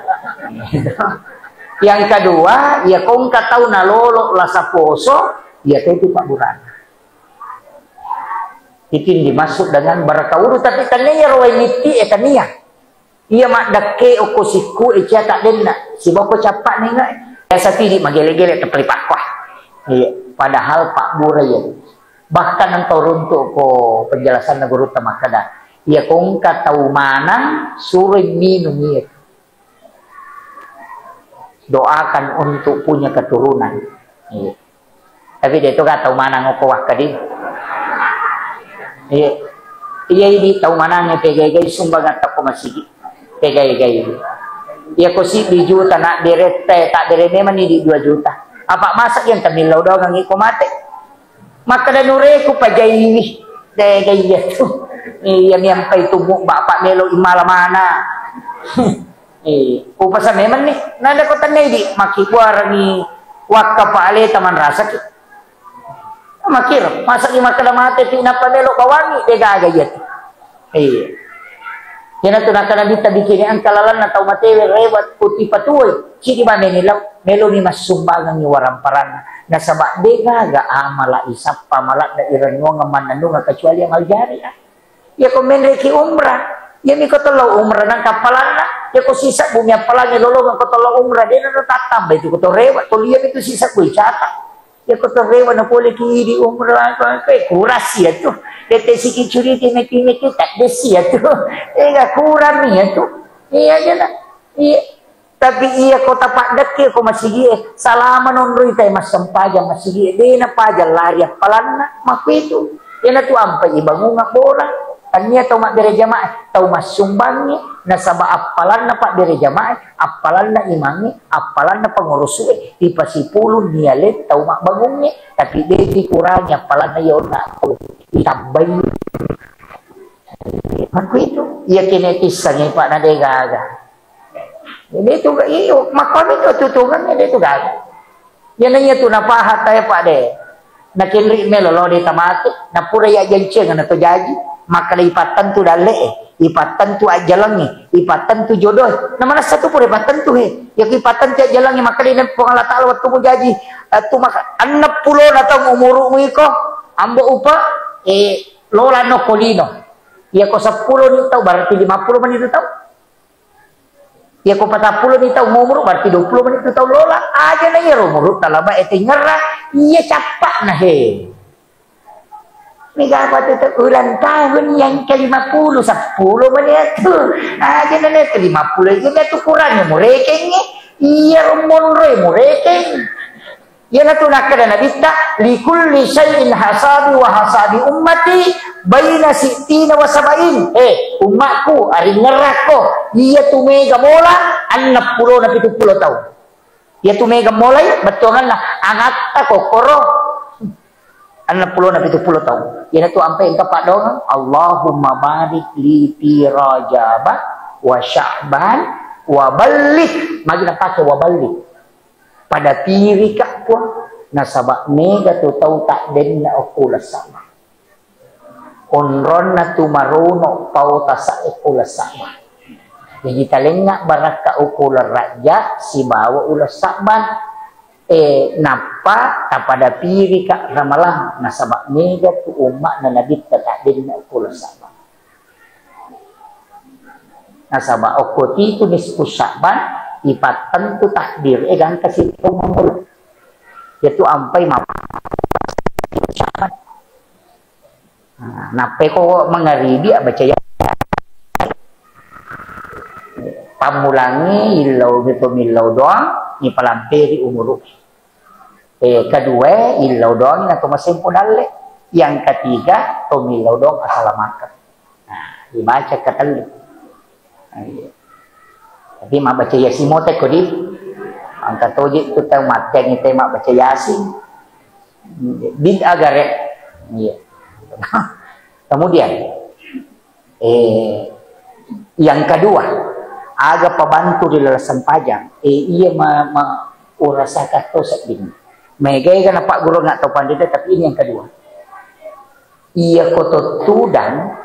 yang kedua ya kong katau nalolo lasa poso ya itu Pak Burana itu dimasuk dengan barakawuru tapi tanya rawai niti tania iya mak dake oko siku ecia tak denna si boko capak ni ngai biasa tidi magele-gele tepeli pakwah iya padahal Pak Bura ya bahkan antau runtuk ko penjelasan na guru tamakada iya kong katau manang suruh minum iya doakan untuk punya keturunan iya tapi dia tu katau manang oko wakadi iya iya ini tau manangnya pegai-gai sumbang atau ko masigi pegai-gai ya ko si 2 juta nak direte tak direne man di 2 juta apa masak yang tamilaw daw nang iko mate maka danure ko pajai pegai tu iya miampay tumo bapak melo imala mana upasa meman ni nada ko tanay di makibuara ni wakka paale taman rasak makir masak ni makadamate pinapa melo kawangi degagayat yan na tunaka na dita bikini ang kalalan na tau matewe rewat puti patuoy sidi ba menilaw melo ni masumbagang ni waramparan na sabak dega ga amala isap pamalat na iranyo nga manano nga kacuali ang aljari ya ko menreki umrah ya mi ko tolo umrah ng kapalan na ya ko sisa bumya pala ni lolo nga ko tolo umrah di na natatambay ito ko to rewat tuliyan ito sisa ko chata ya ko to rewat na puli ki di umrah kuras ya to dete siki curi timeki tak desi ya tu ega kurang ni ya tu iya aja lah iya tapi iya kota pak deke ko masigi salaman onroi tay mas sempaja masigi de na paja lari palanna makitu ya na tu ampai ibangunga bola anya tau mak dere jamaah tau mas sumbangi na saba apalan na pak dere jamaah apalan na imangi apalan na pangurusue di pasipulun nialet tau mak bangungnya tapi de dikurangnya apalan na yon na itambay aku itu ya kinetisanya Pak Nadegaga ini itu iyo makam itu tutungan ini itu gaga yan nanya tu napahat tayo Pak de nakinri melolo di tamati napura ya janceng na to jaji maka ipatan tu dale ipatan tu ajalangi ipatan tu jodoh na mana satu pura ipatan tu ya ipatan tu ajalangi maka di pangala taala waktu mo jaji tu maka 60 na tong umuru mo iko ambo upa lola no kolino ya ko 10 ni tau berarti 50 man itu tau ya ko 40 ni tau umur berarti 20 man itu tau lola aja na ya umur talaba ngera iya capak nah Mega apa tu ulang tahun yang ke-50 10 man itu aja na na 50 itu kurangnya murekeng iya rumon re murekeng yan na tunakada na bista likulli syai'in hasabi wa hasabi ummati baina sittina wa sabain umatku ari ngerak ko iya tumega mola 60 na 70 tahun iya tumega molay betongan na angat ko koro 60 na 70 tahun yan na tu ampai kapak dong Allahumma barik li fi Rajab wa Sya'ban wa balik magi na pakai wa balik pada piri kak pun nasabak mega tu tau tak den na okula sama onron na tu maruno pau tasa okula sama jadi talengak baraka ukular raja si bawa ulas saban napa tapada piri kak ramalah nasabak mega tu umat na nabit tak din na ukular saban nasabak okoti tu nisfu saban ipatan tu takdir gan kasih pemangul yaitu ampai mapa nape ko mangaribi baca ya pamulangi ilau gitu milau doang ni palampiri umur kedua ilau doang na tumasimpo dalle yang ketiga tumilau doang asalamatkan nah dibaca katali tapi mak baca yasin motek ko di angka toje itu tahu mateng itu mak baca yasin bid agare iya kemudian yang kedua agak pembantu di lalasan pajang iya urasa kato sakding megay kan pak guru nggak tahu pandita tapi ini yang kedua iya koto tudang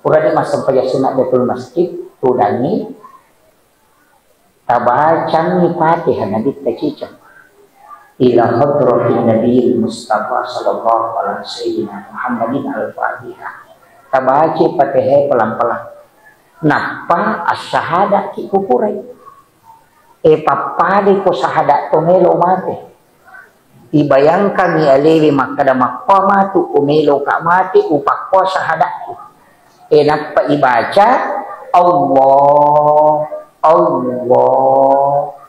udah di masa pajak sunat betul masjid tudangi tabacang ni Fatihah nabi tacicang ila hadratin Nabi Mustafa sallallahu alaihi wasallam Muhammadin al-Fatihah tabaci Fatihah pelan-pelan napa as-syahadat ki kukurai papade ko syahadat to melo mate ibayangkan ni alewi makada maqamatu umelo ka mate upakwa syahadat napa ibaca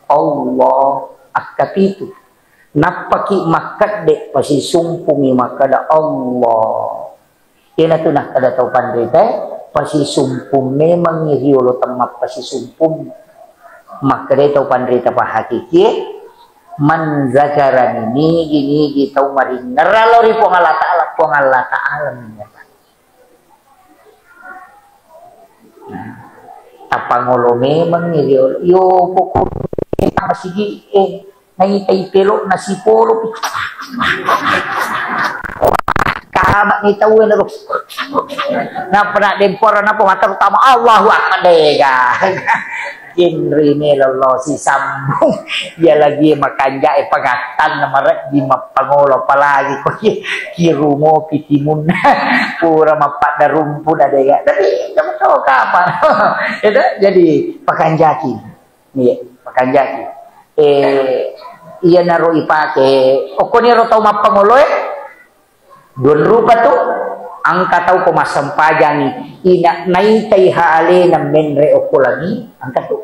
Allah akapitu napaki makat dek pasi sumpumi makada Allah ina tu nak kada tau pandita pasi sumpum memang iriolo temap pasi sumpum makada tau pandita pa hakiki man zakaran ini tau maring neralori pong Allah Ta'ala tapangolo memang iriolo yo pokok masigi nangitay pelo nasi polo kamak ni tahu na ro na pernah dempora na po matar utama Allahu akbar dega kinri ni lolo si sambung dia lagi makanja pagatan na marat di mapangolo palagi ko kirumo pitimun pura mapak darumpu na dega tapi kamu tahu kapan itu jadi pakanjaki nih pakanjaki iya naro ipake oko ni ro tau mapangoloy don rupa tu angka tau ko masampajang ina naitay haale na menre oko lagi angka tu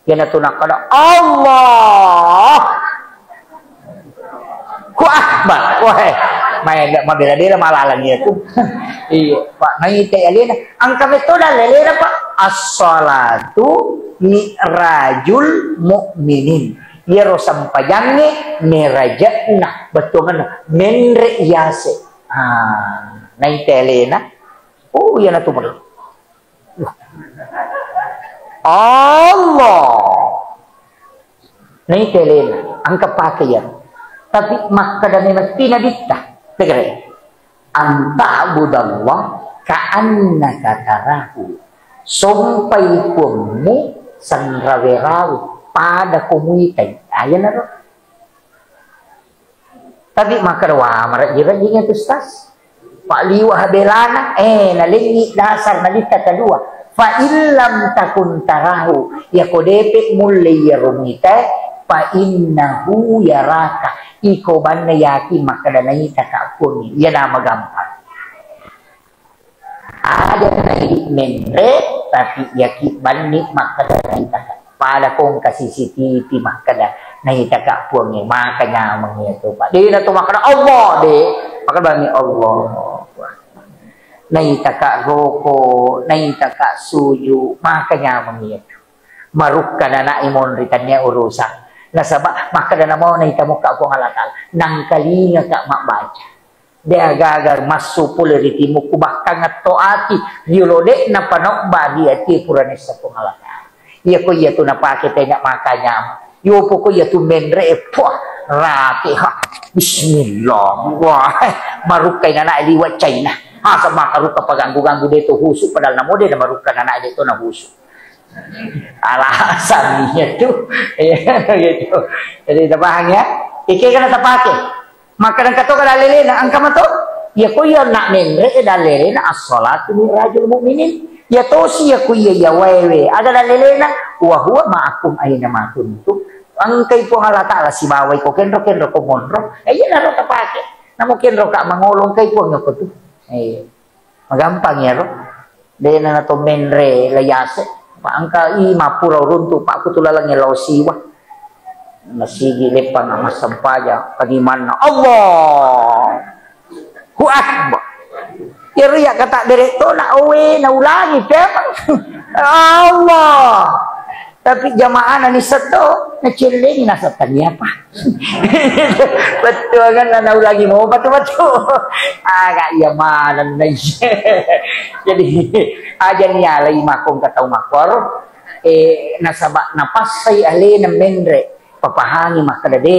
yan na tunakada Allah ku akbar wah may mabila-bila malala niya tu iya pak naitay alena angka metoda lelera pak as-salatu mi'rajul mu'minin yero sampajangnya merajatna betungan menre yase naitelena oh iya na tumul Allah naitelena ang kapakayan tapi makada memang pinadita tegere anta budallah ka'annaka tarahu sumpay pummu sanrawerawi pada komunitas ayan na ro tapi makarawa marat jira tu stas pak liwa habelana nalingi dasar nalita kedua fa illam takun tarahu ya kodepe mulai ya rumita fa innahu yaraka iko banna yaki makadanai takapun ya nama gampang ada naik menre tapi yaki banni makadanai takapun pada kong kasih CCTV makada nahita ka puangnya makanya mengitu pak di na to makada Allah de makada ni Allah nahita ka roko nahita ka suju makanya mengitu marukka na naimon ritannya urusan nasaba makada na mo nahita mo ka puang alakal nang kalinga ka mabaca dia gagar masuk puleriti mo kubakang at toati yulode na panok badi ati puranisa puang alakal iya ko iya tu napake tanya makanya yo po ko iya tu menre rapi ha bismillah wah marukay na liwat China sama karuka paganggu-ganggu dito husuk padahal namo dia marukan anak dito na husuk. Alasannya tuh gitu. Jadi tapahang ya. Iki kana tapake. Maka nang kato kada lele na angka mato. Ya ko ya nak menre dalele na as-salatu min rajul mu'minin. Ya tosi ya ko ya wewe. Ada dalele na wa huwa ma'akum aina ma kuntum. Ang kay po Allah Ta'ala si baway ko kenro ko monro. Ay yan ro tapake. Namo kenro ka mangolong kay po nga ko to. Ay magampang ya ro. De na to menre layase. Paangka i mapuraw runto pa ako tulalang ilaw siwa. Nasigi lepan ang masampaya kagiman na Allah. Hu akbar. Kaya kata direkto na uwi na ulangi pepa. Allah. Tapi jamaah ni satu naciling nasa tanya pa. Betul kan na ulangi mo betul. Agak yamanan na siya. Jadi aja niya lay makong kataw makor nasaba napasay ali ng mendre papahangi makadade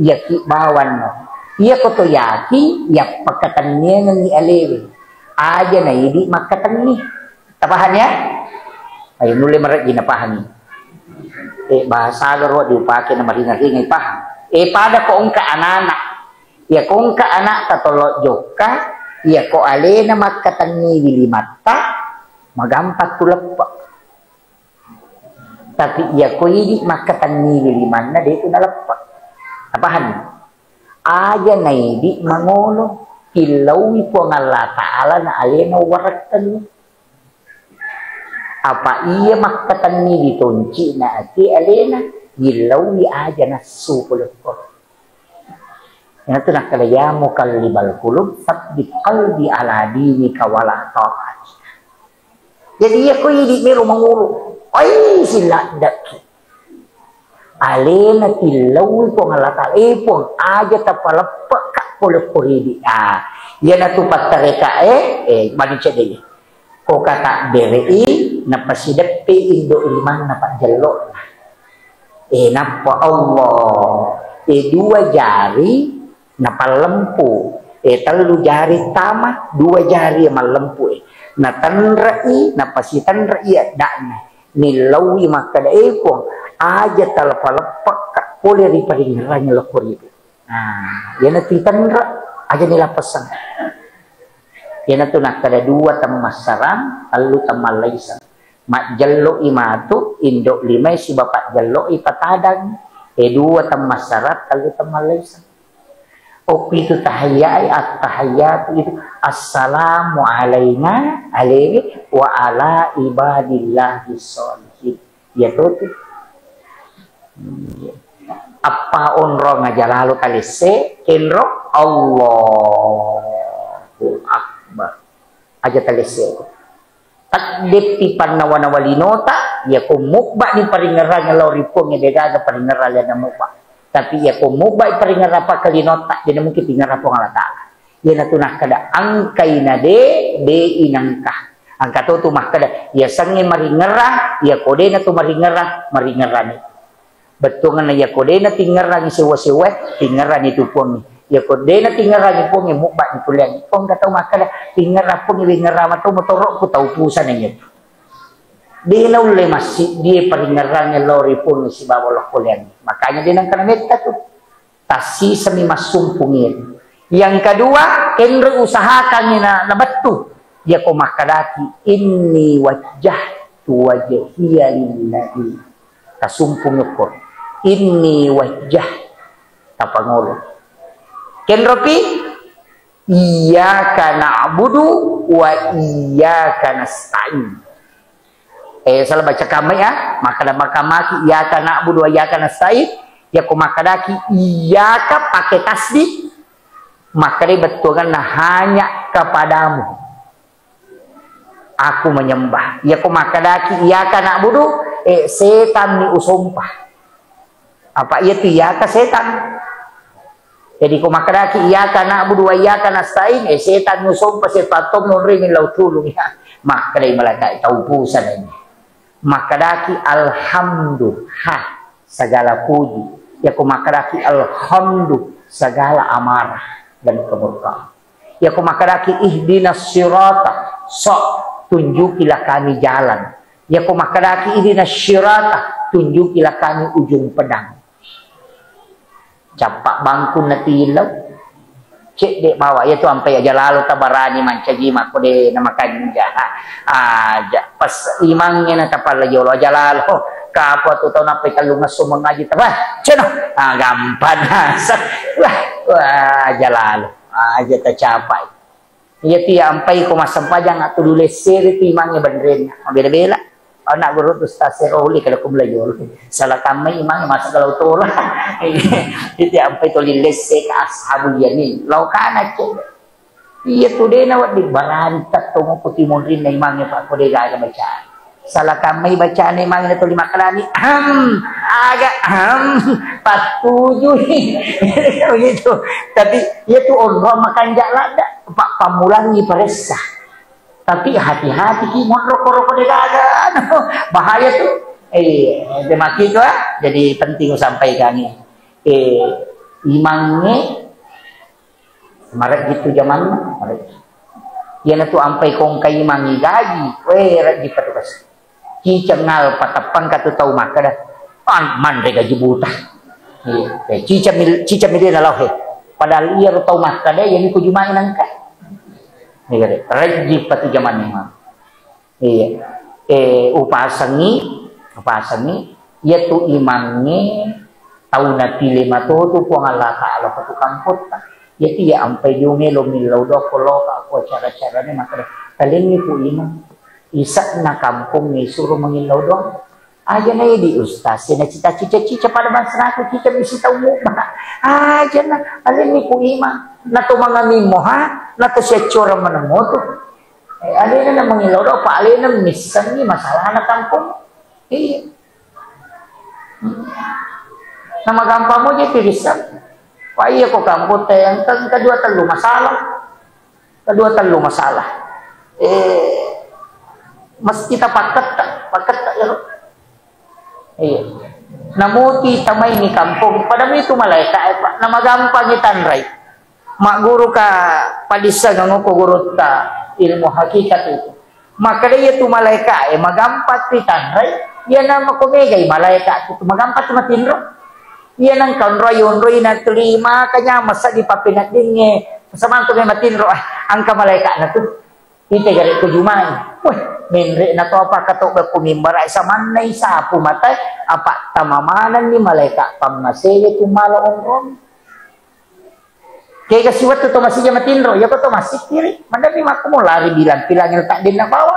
yaki bawan no. Iya ko to yaki yak pagkatanya ng alewi. Aja na hindi makatani. Tapahan ya? Ay muli marat ginapahangi. Bahasa laro diupake na maringa-ringay paham. Pada ko ang kaanak. Ya kung kaanak katolot joka, ya ko ale na magkatangi wilimata, magampat tulap pa. Tapi ya ko hindi magkatangi wiliman na dito nalapa. Tapahan. Aja na hindi mangolo. Ilawi po ang Allah Ta'ala na ale na waraktan. Apa iya makkatangi ditonci na ati alena gilawi aja na supulot ko. Yan ito nakalaya mo kalibal kulub sabit kalbi ala dini kawala ta'at. Jadi ako hindi meron manguro. Ay sila daki. Alena tilawi po nga lata. Po aja tapalapak ka pulot ko hindi. Yan na tupat tareka manusia din. Ko kata BRI napasidapi indo liman napajalo. Napa Allah. Dua jari napalempu. Telu jari tama, dua jari malempu. Natanrai napasitanrai adana. Nilawi makada pong aja talapalapak ka pole riparingaranya lokori. Yan natitanra aja nilapasan. Yan ito nakada dua tamasaran, alu tamalaysan. Mak jallo imatu, indok limay si bapak jallo ipatadang. Dua tamasarat, alu tamalaysan. Opi itu tahayai at tahayat itu assalamu alayna alayhi wa ala ibadillahi sholihin. Ya tuh. Apa onro ngajalalu talise kenro Allahu akbar. Aja talise. Takdip pannawanawallinota ya ko mukba ni paringaran nga loripong nga degaga paringaran na mukba. Tapi ya ko mukba paringaran pa kalinota di na mungkin pingaran po nga Ta'ala. Ya natunah kada angkay na de inangka. Ang katuto makada ya sangi maringara ya ko de na to maringara maringaran. Betul nga na ya ko de na tingaran ni sewa-sewa tingaran itu po ni. Ya ko de na tingaran ni po ni mukba ni pulen. Pong kataw makada tingaran po ni wingaran to motorok ko taupusan na niya. Di na ulay masih dia paringaran ni lori po ni si bawalok pulen. Makanya din ang kanamit ka to. Tasi sa mi masumpungin. Yang kedua, kenro usahakan niya na batu. Dia ko makadaki inni wajjahtu wajhiya lillahi. Tasumpung ko. Inni wajjah tapangolo. Kenropi iyyaka na'budu wa iyyaka nasta'in. Salah baca kami ya, maka makamaki iyyaka na'budu wa iyyaka nasta'in. Ya ko makadaki iyyaka pakai tasbih. Maka dia betulkan nah hanya kepadamu aku menyembah. Ya ko makadaki iyyaka na'budu setan ni usumpah. Apa itu iyyaka setan? Jadi ko makadaki iyyaka na'budu wa iyyaka nasta'in setan ni usumpah sepatom nonri min lautulung ya. Maka dia malaikat taupusan ini. Makadaki alhamdulillah segala puji. Ya ko makadaki alhamdulillah segala amarah dan kemurkaan. Ya ku makadaki ihdinas sirata, sok tunjukilah kami jalan. Ya ku makadaki ihdinas sirata, tunjukilah kami ujung pedang. Capak bangku natilaw. Cek dek bawa ya tu ampai aja lalu tabarani mancaji mako de nama kanja. Aja pas imangnya na tapal lagi lo aja lalu. Kapwa tu tau napai kalau ngaso mengaji tabah. Ceno. Gampang hasak. Wah aja lalu. Aja tercapai. Iya ti ampai ko masampajang atau dulu seri ti imangnya benerin. Beda-beda. Anak guru tu stasiun oli kalau aku belajar. Salah kami imang masa kalau tu lah. Itu ampai tu lilese ke ashabul yamin. Lau kana cek. Iya tu deh nawat di barantak tu mau putih mondrin na imangnya pak kode gaya baca. Salah kami bacaan imangnya tu lima kalani. Agak patujuh begitu. Tapi ia tu orang makan jalak dah. Pak pamulangi peresah. Tapi hati-hati ki mon rokok-rokok degagan. Bahaya tuh. Demaki tu jadi penting sampaikan ni. Imangnya maret gitu zaman maret. Yana tu ampai kong kai imangi gaji. Rat di patukas. Ki cengal patapan katu tau maka dah. Man re gaji buta. Cica milih dalau he. Padahal ia tau maka dah yang ku jumain angkat. Rajib pati zaman ni mah. Upasangi ia tu imamnya tahu nanti lima tu puang Allah Taala patu kamput. Ia tu ya ampai dia melo dok kalau aku cara-cara ni maka kalian ni pu imam isak na kampung ni suruh mengilau dong. Aja na di ustaz, na cita-cita pada bangsa aku kita mesti tahu mubah. Aja na kalian ni pu imam. Nato mga mimo ha, nato siya tsura manamo to. Alin na mangilaw daw, paalin na misan ni masalah na kampung. Na magampa mo dyan, tirisan. Paiya ko kampung tayo, ang kadua talo masalah. Mas kita pakat yun. Namuti tamay ni kampung, padam itu malaika, na magampa ni tanray. Mak guru ka padisa ng ko guru ta ilmu hakikat itu. Maka dia tu malaikat magampat ti tanray. Dia na makumegay malaikat itu magampat ti matinro. Dia nang kanroyon roy na tulima kanya masa di papinat dinge. Sama tu matinro angka malaikat na tu. Ite gari ko jumay. Weh, menre na to apa kato ba kumimbaray sa manay sa pumatay apa tamamanan ni malaikat pamasele tu malaong. Kaya kasi waktu tu masih jam matinro, ya kau tu masih kiri. Mana ni mak mau lari bilang pilangnya tak din nak bawa.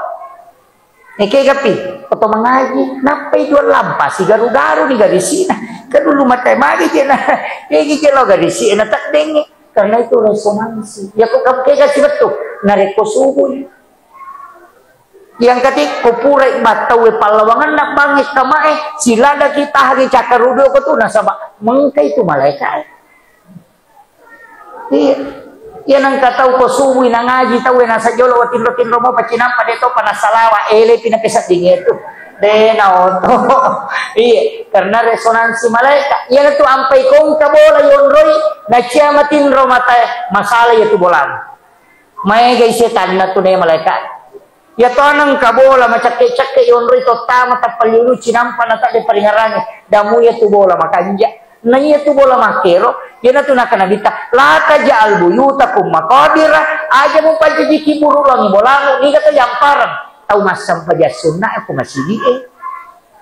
Kaya kapi, kau tu mengaji, napai jual lampas, si garu-garu di garisi. Kadulu matai magi je na, kaya kira lo garisi, na tak dengi. Karena itu resonansi. Ya kau kaya kasi waktu, nareko subuh. Yang kati kupurai batawe palawangan nak bangis kamae, sila dah kita hari cakarudo kau tu nasabak, mengkai itu malaikat. Yan ang kataw ko suwi na ngaji tawe nasa jolo watin-lotin mo pacinampa dito panasalawa ele pinapisat dingeto de na oto. Karena resonansi malaika yan ito ampay kong kabola yon roy na siya matinro matay masala ito bolam may gay setan na tunay malaika ya to nang kabola macake-cake yon roy to tama tapalilu cinampa na tadi paringarani damu ya tu bola makanja na iya tu bola makero yan na tu nakanabita lata ja'al buyutakum maqabira aja mo pajijiki buru lang bola ni kata yamparan tau masam paja sunnah aku masigi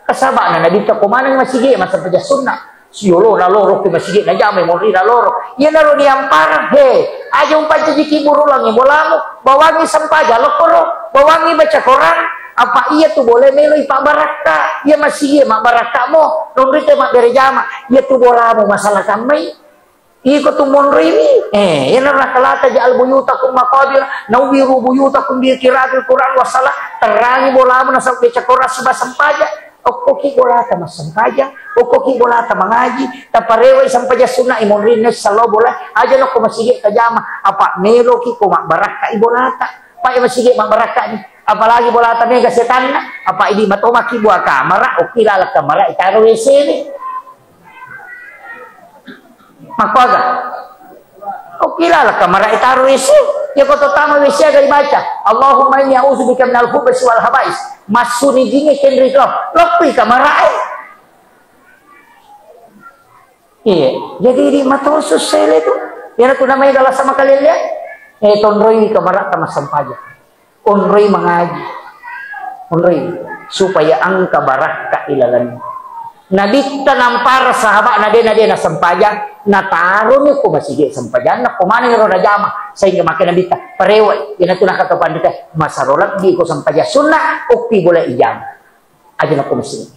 kasaba na nabita ko manang masigi masam paja sunnah siolo na loro ko masigi na jamay mo ri na loro yan na ro ni yamparan he aja mo pajijiki buru lang bola mo bawangi sampaja lokoro bawangi baca Quran apa iya tu boleh meloi pak baraka ia masih mak baraka mo nomrite mak berjama ia tu bola mo masalah kami iko tu monro ini yana rakalata ja'al buyutakum maqabir nawiru buyutakum bi qiraatil Quran wasalah terangi bola mo nasa baca Quran sebab sampaja okoki bola ta masampaja okoki bola ta mengaji taparewa sampaja sunnah imonrin salo bola aja no ko masih kajama apa melo ki ko mak baraka ibolata pa masih mak baraka ni apalagi bola tannya ke setan apa ini matomaki buah kamera oke lah kamera itaruh WC ini maka oke lah kamera itaruh WC Ya kau tama wisia gay baca. Allahumma inni a'udzubika minal khubuthi wal habais. Masuni dinge kendri kau. Lopi kamarai. Iya. Jadi di matosus sele itu. Yang aku namanya dalam sama kalian lihat. Tonroi kamarak sama sampaja. Onroi mengaji. Onroi supaya angka barakah ilalan. Nabi nampar sahabat nade na sampajang na taro ni ko masige sampajang na kumani ro na jama sehingga makin nabi ta parewa ina tu nakatapan dita masarolak di ko sampajang sunnah ukti boleh ijam aja na ko muslim.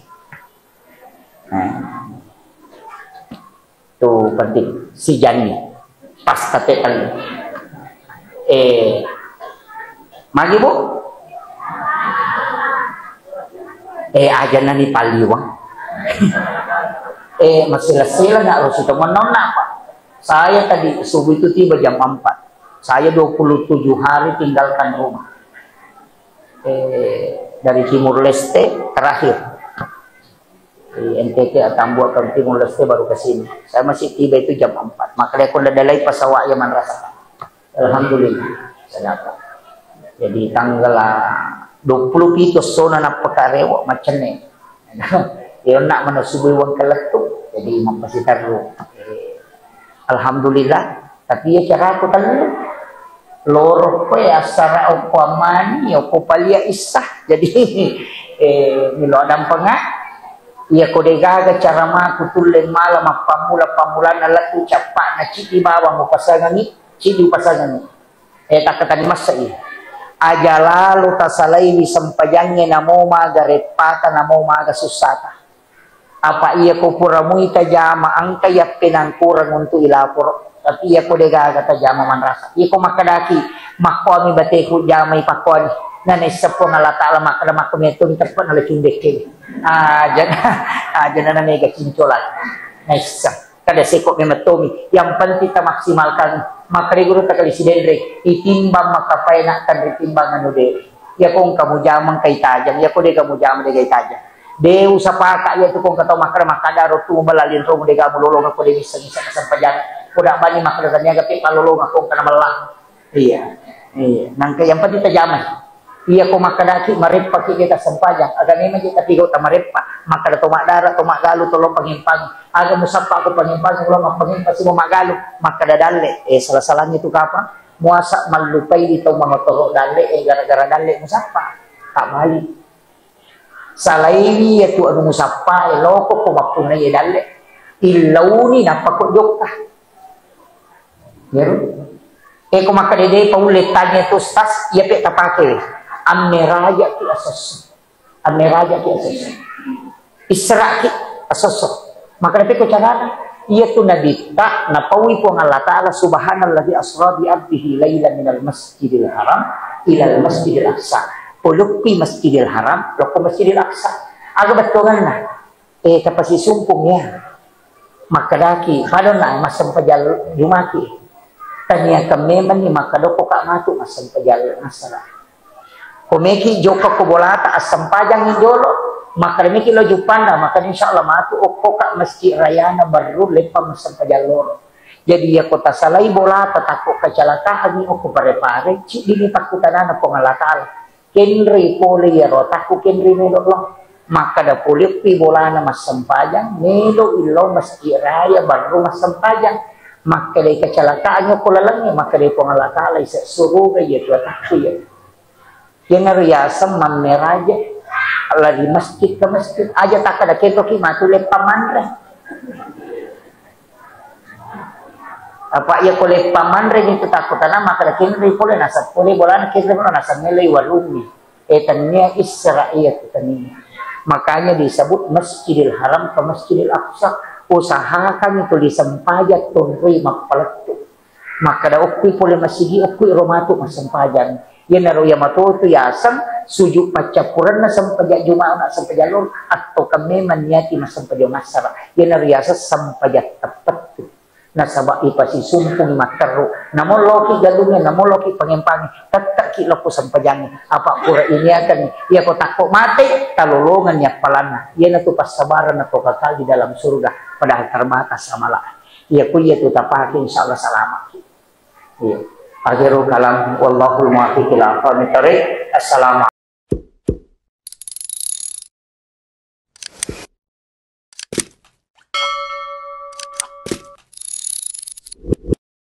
Tu penting si jani pas kate kali magi bu aja na ni paliwang masih lesila nggak harus itu menona Pak. Saya tadi subuh itu tiba jam 4. Saya 27 hari tinggalkan rumah. Dari Timur Leste terakhir. NTT Atambua ke Timur Leste baru ke sini. Saya masih tiba itu jam 4. Makanya aku dalai pesawat yang rasakan. Alhamdulillah saya dapat. Jadi tanggal 20 itu sona nak pekarewa macam ni. Ya nak mana subuh wang keletu jadi masih taruh alhamdulillah tapi ya cara aku tahu loro pe asara upaman ya palia isah jadi milo adam pengak ya kodega cara maku tulen malam pamula latu capak na citi bawa mo pasangan ni citi pasangan ni tak kata di masa ini aja lalu tasalai di sempajangnya namo maga repata namo maga susata apa iya ko puramu itajama angka ya pinangkurang untuk ilapor tapi iya ko dega tajama manrasa iya ko makadaki makwami bateku jamai pakwani nanay sepong Allah Ta'ala makada makumetong tepat na lekindeke aja na mega cincolan naisa kada sekok memetomi yang penting kita maksimalkan makariguro takali sidendre itimbang makapainak ditimbang anu de ya kong kamu jamang kay tajam ya ko de kamu jamang de kay tajam Deus sapaka ya tu kong kataw makada ro tu balalin ro mo de gamu lolong ako de bisa sampajan kuda bani makada kanya gapi palolong ako kana malang iya nang kay yang penting tajamay iya ko makadaki marepa kita sampajan aga ni man kita tigo ta marepa makada to madara to magalu to lo pangimpang aga musapa ko pangimpang lo mapangimpa si mo magalu makada dalle salah-salahnya itu kapa muasa malupay dito mga toro dalle gara-gara dalle musapa tak balik salaini ya tu anu musapa loko ko mapuna ya dalle ilauni napakujok ka yero ko makadede pauletannya tu stas ya pe tapake ameraja ki asas isra ki asas maka pe ko carana iya tu nabita napawi po ng Allah Ta'ala subhanalladzi asra bi abdihi lailan minal masjidil haram ilal masjidil aqsa Pulupi Masjidil Haram, loko Masjidil Aqsa. Aga batungan na. Kapasi sumpong ya. Makadaki, paano na, masang pajal yumaki. Tanya kameman ni makadoko ka matu, masang pajal nasara. Kumeki joka ko bolata, asam pajang indolo, makadamiki lo jupanda, maka insyaAllah matu, oko ka Masjid Rayana baru lepa masang pajal loro. Jadi ya kota salay bolata, tako kacalatahan ni oko pare-pare, dini takutan na po ng Allah Ta'ala. Kenri poli ya rotaku kenri melo maka da poli pi bolana mas sampajang melo ilo masjid raya baru mas sampajang maka dari kecelakaannya kulalangnya maka dari pengalakala isa suruh ya tu takku ya yang riasam mameraja Allah di masjid ke masjid aja tak ada kento ki matu le pamandre apa ya kolek pamandre itu takutan maka da kenri poli nasab poli bolana kenri bolana nasab melei walumi etannya Israel tania makanya disebut Masjidil Haram ke Masjidil Aqsa usahakan itu disempajat tunri makpalatu maka da ukui poli masigi ukui romatu masempajan ya naro ya matu tu ya asam sujud pacapuran na sempajat juma'a na sempajat lor atau kami maniati masempajat masara ya naro ya sempajat tepat tu nasaba ipasi sumpung makaru namun loki galungnya namun loki pangempang tetap kilo ko sampajang apa pura ini akan ya ko takut mati talulungan ya palana ya na tu pasabaran na to kakal di dalam surga padahal terbatas amalan ya ku ya tu tapake insyaallah selamat iya Akhirul kalam wallahu muwaffiq ila aqwamit thoriq. Assalamualaikum.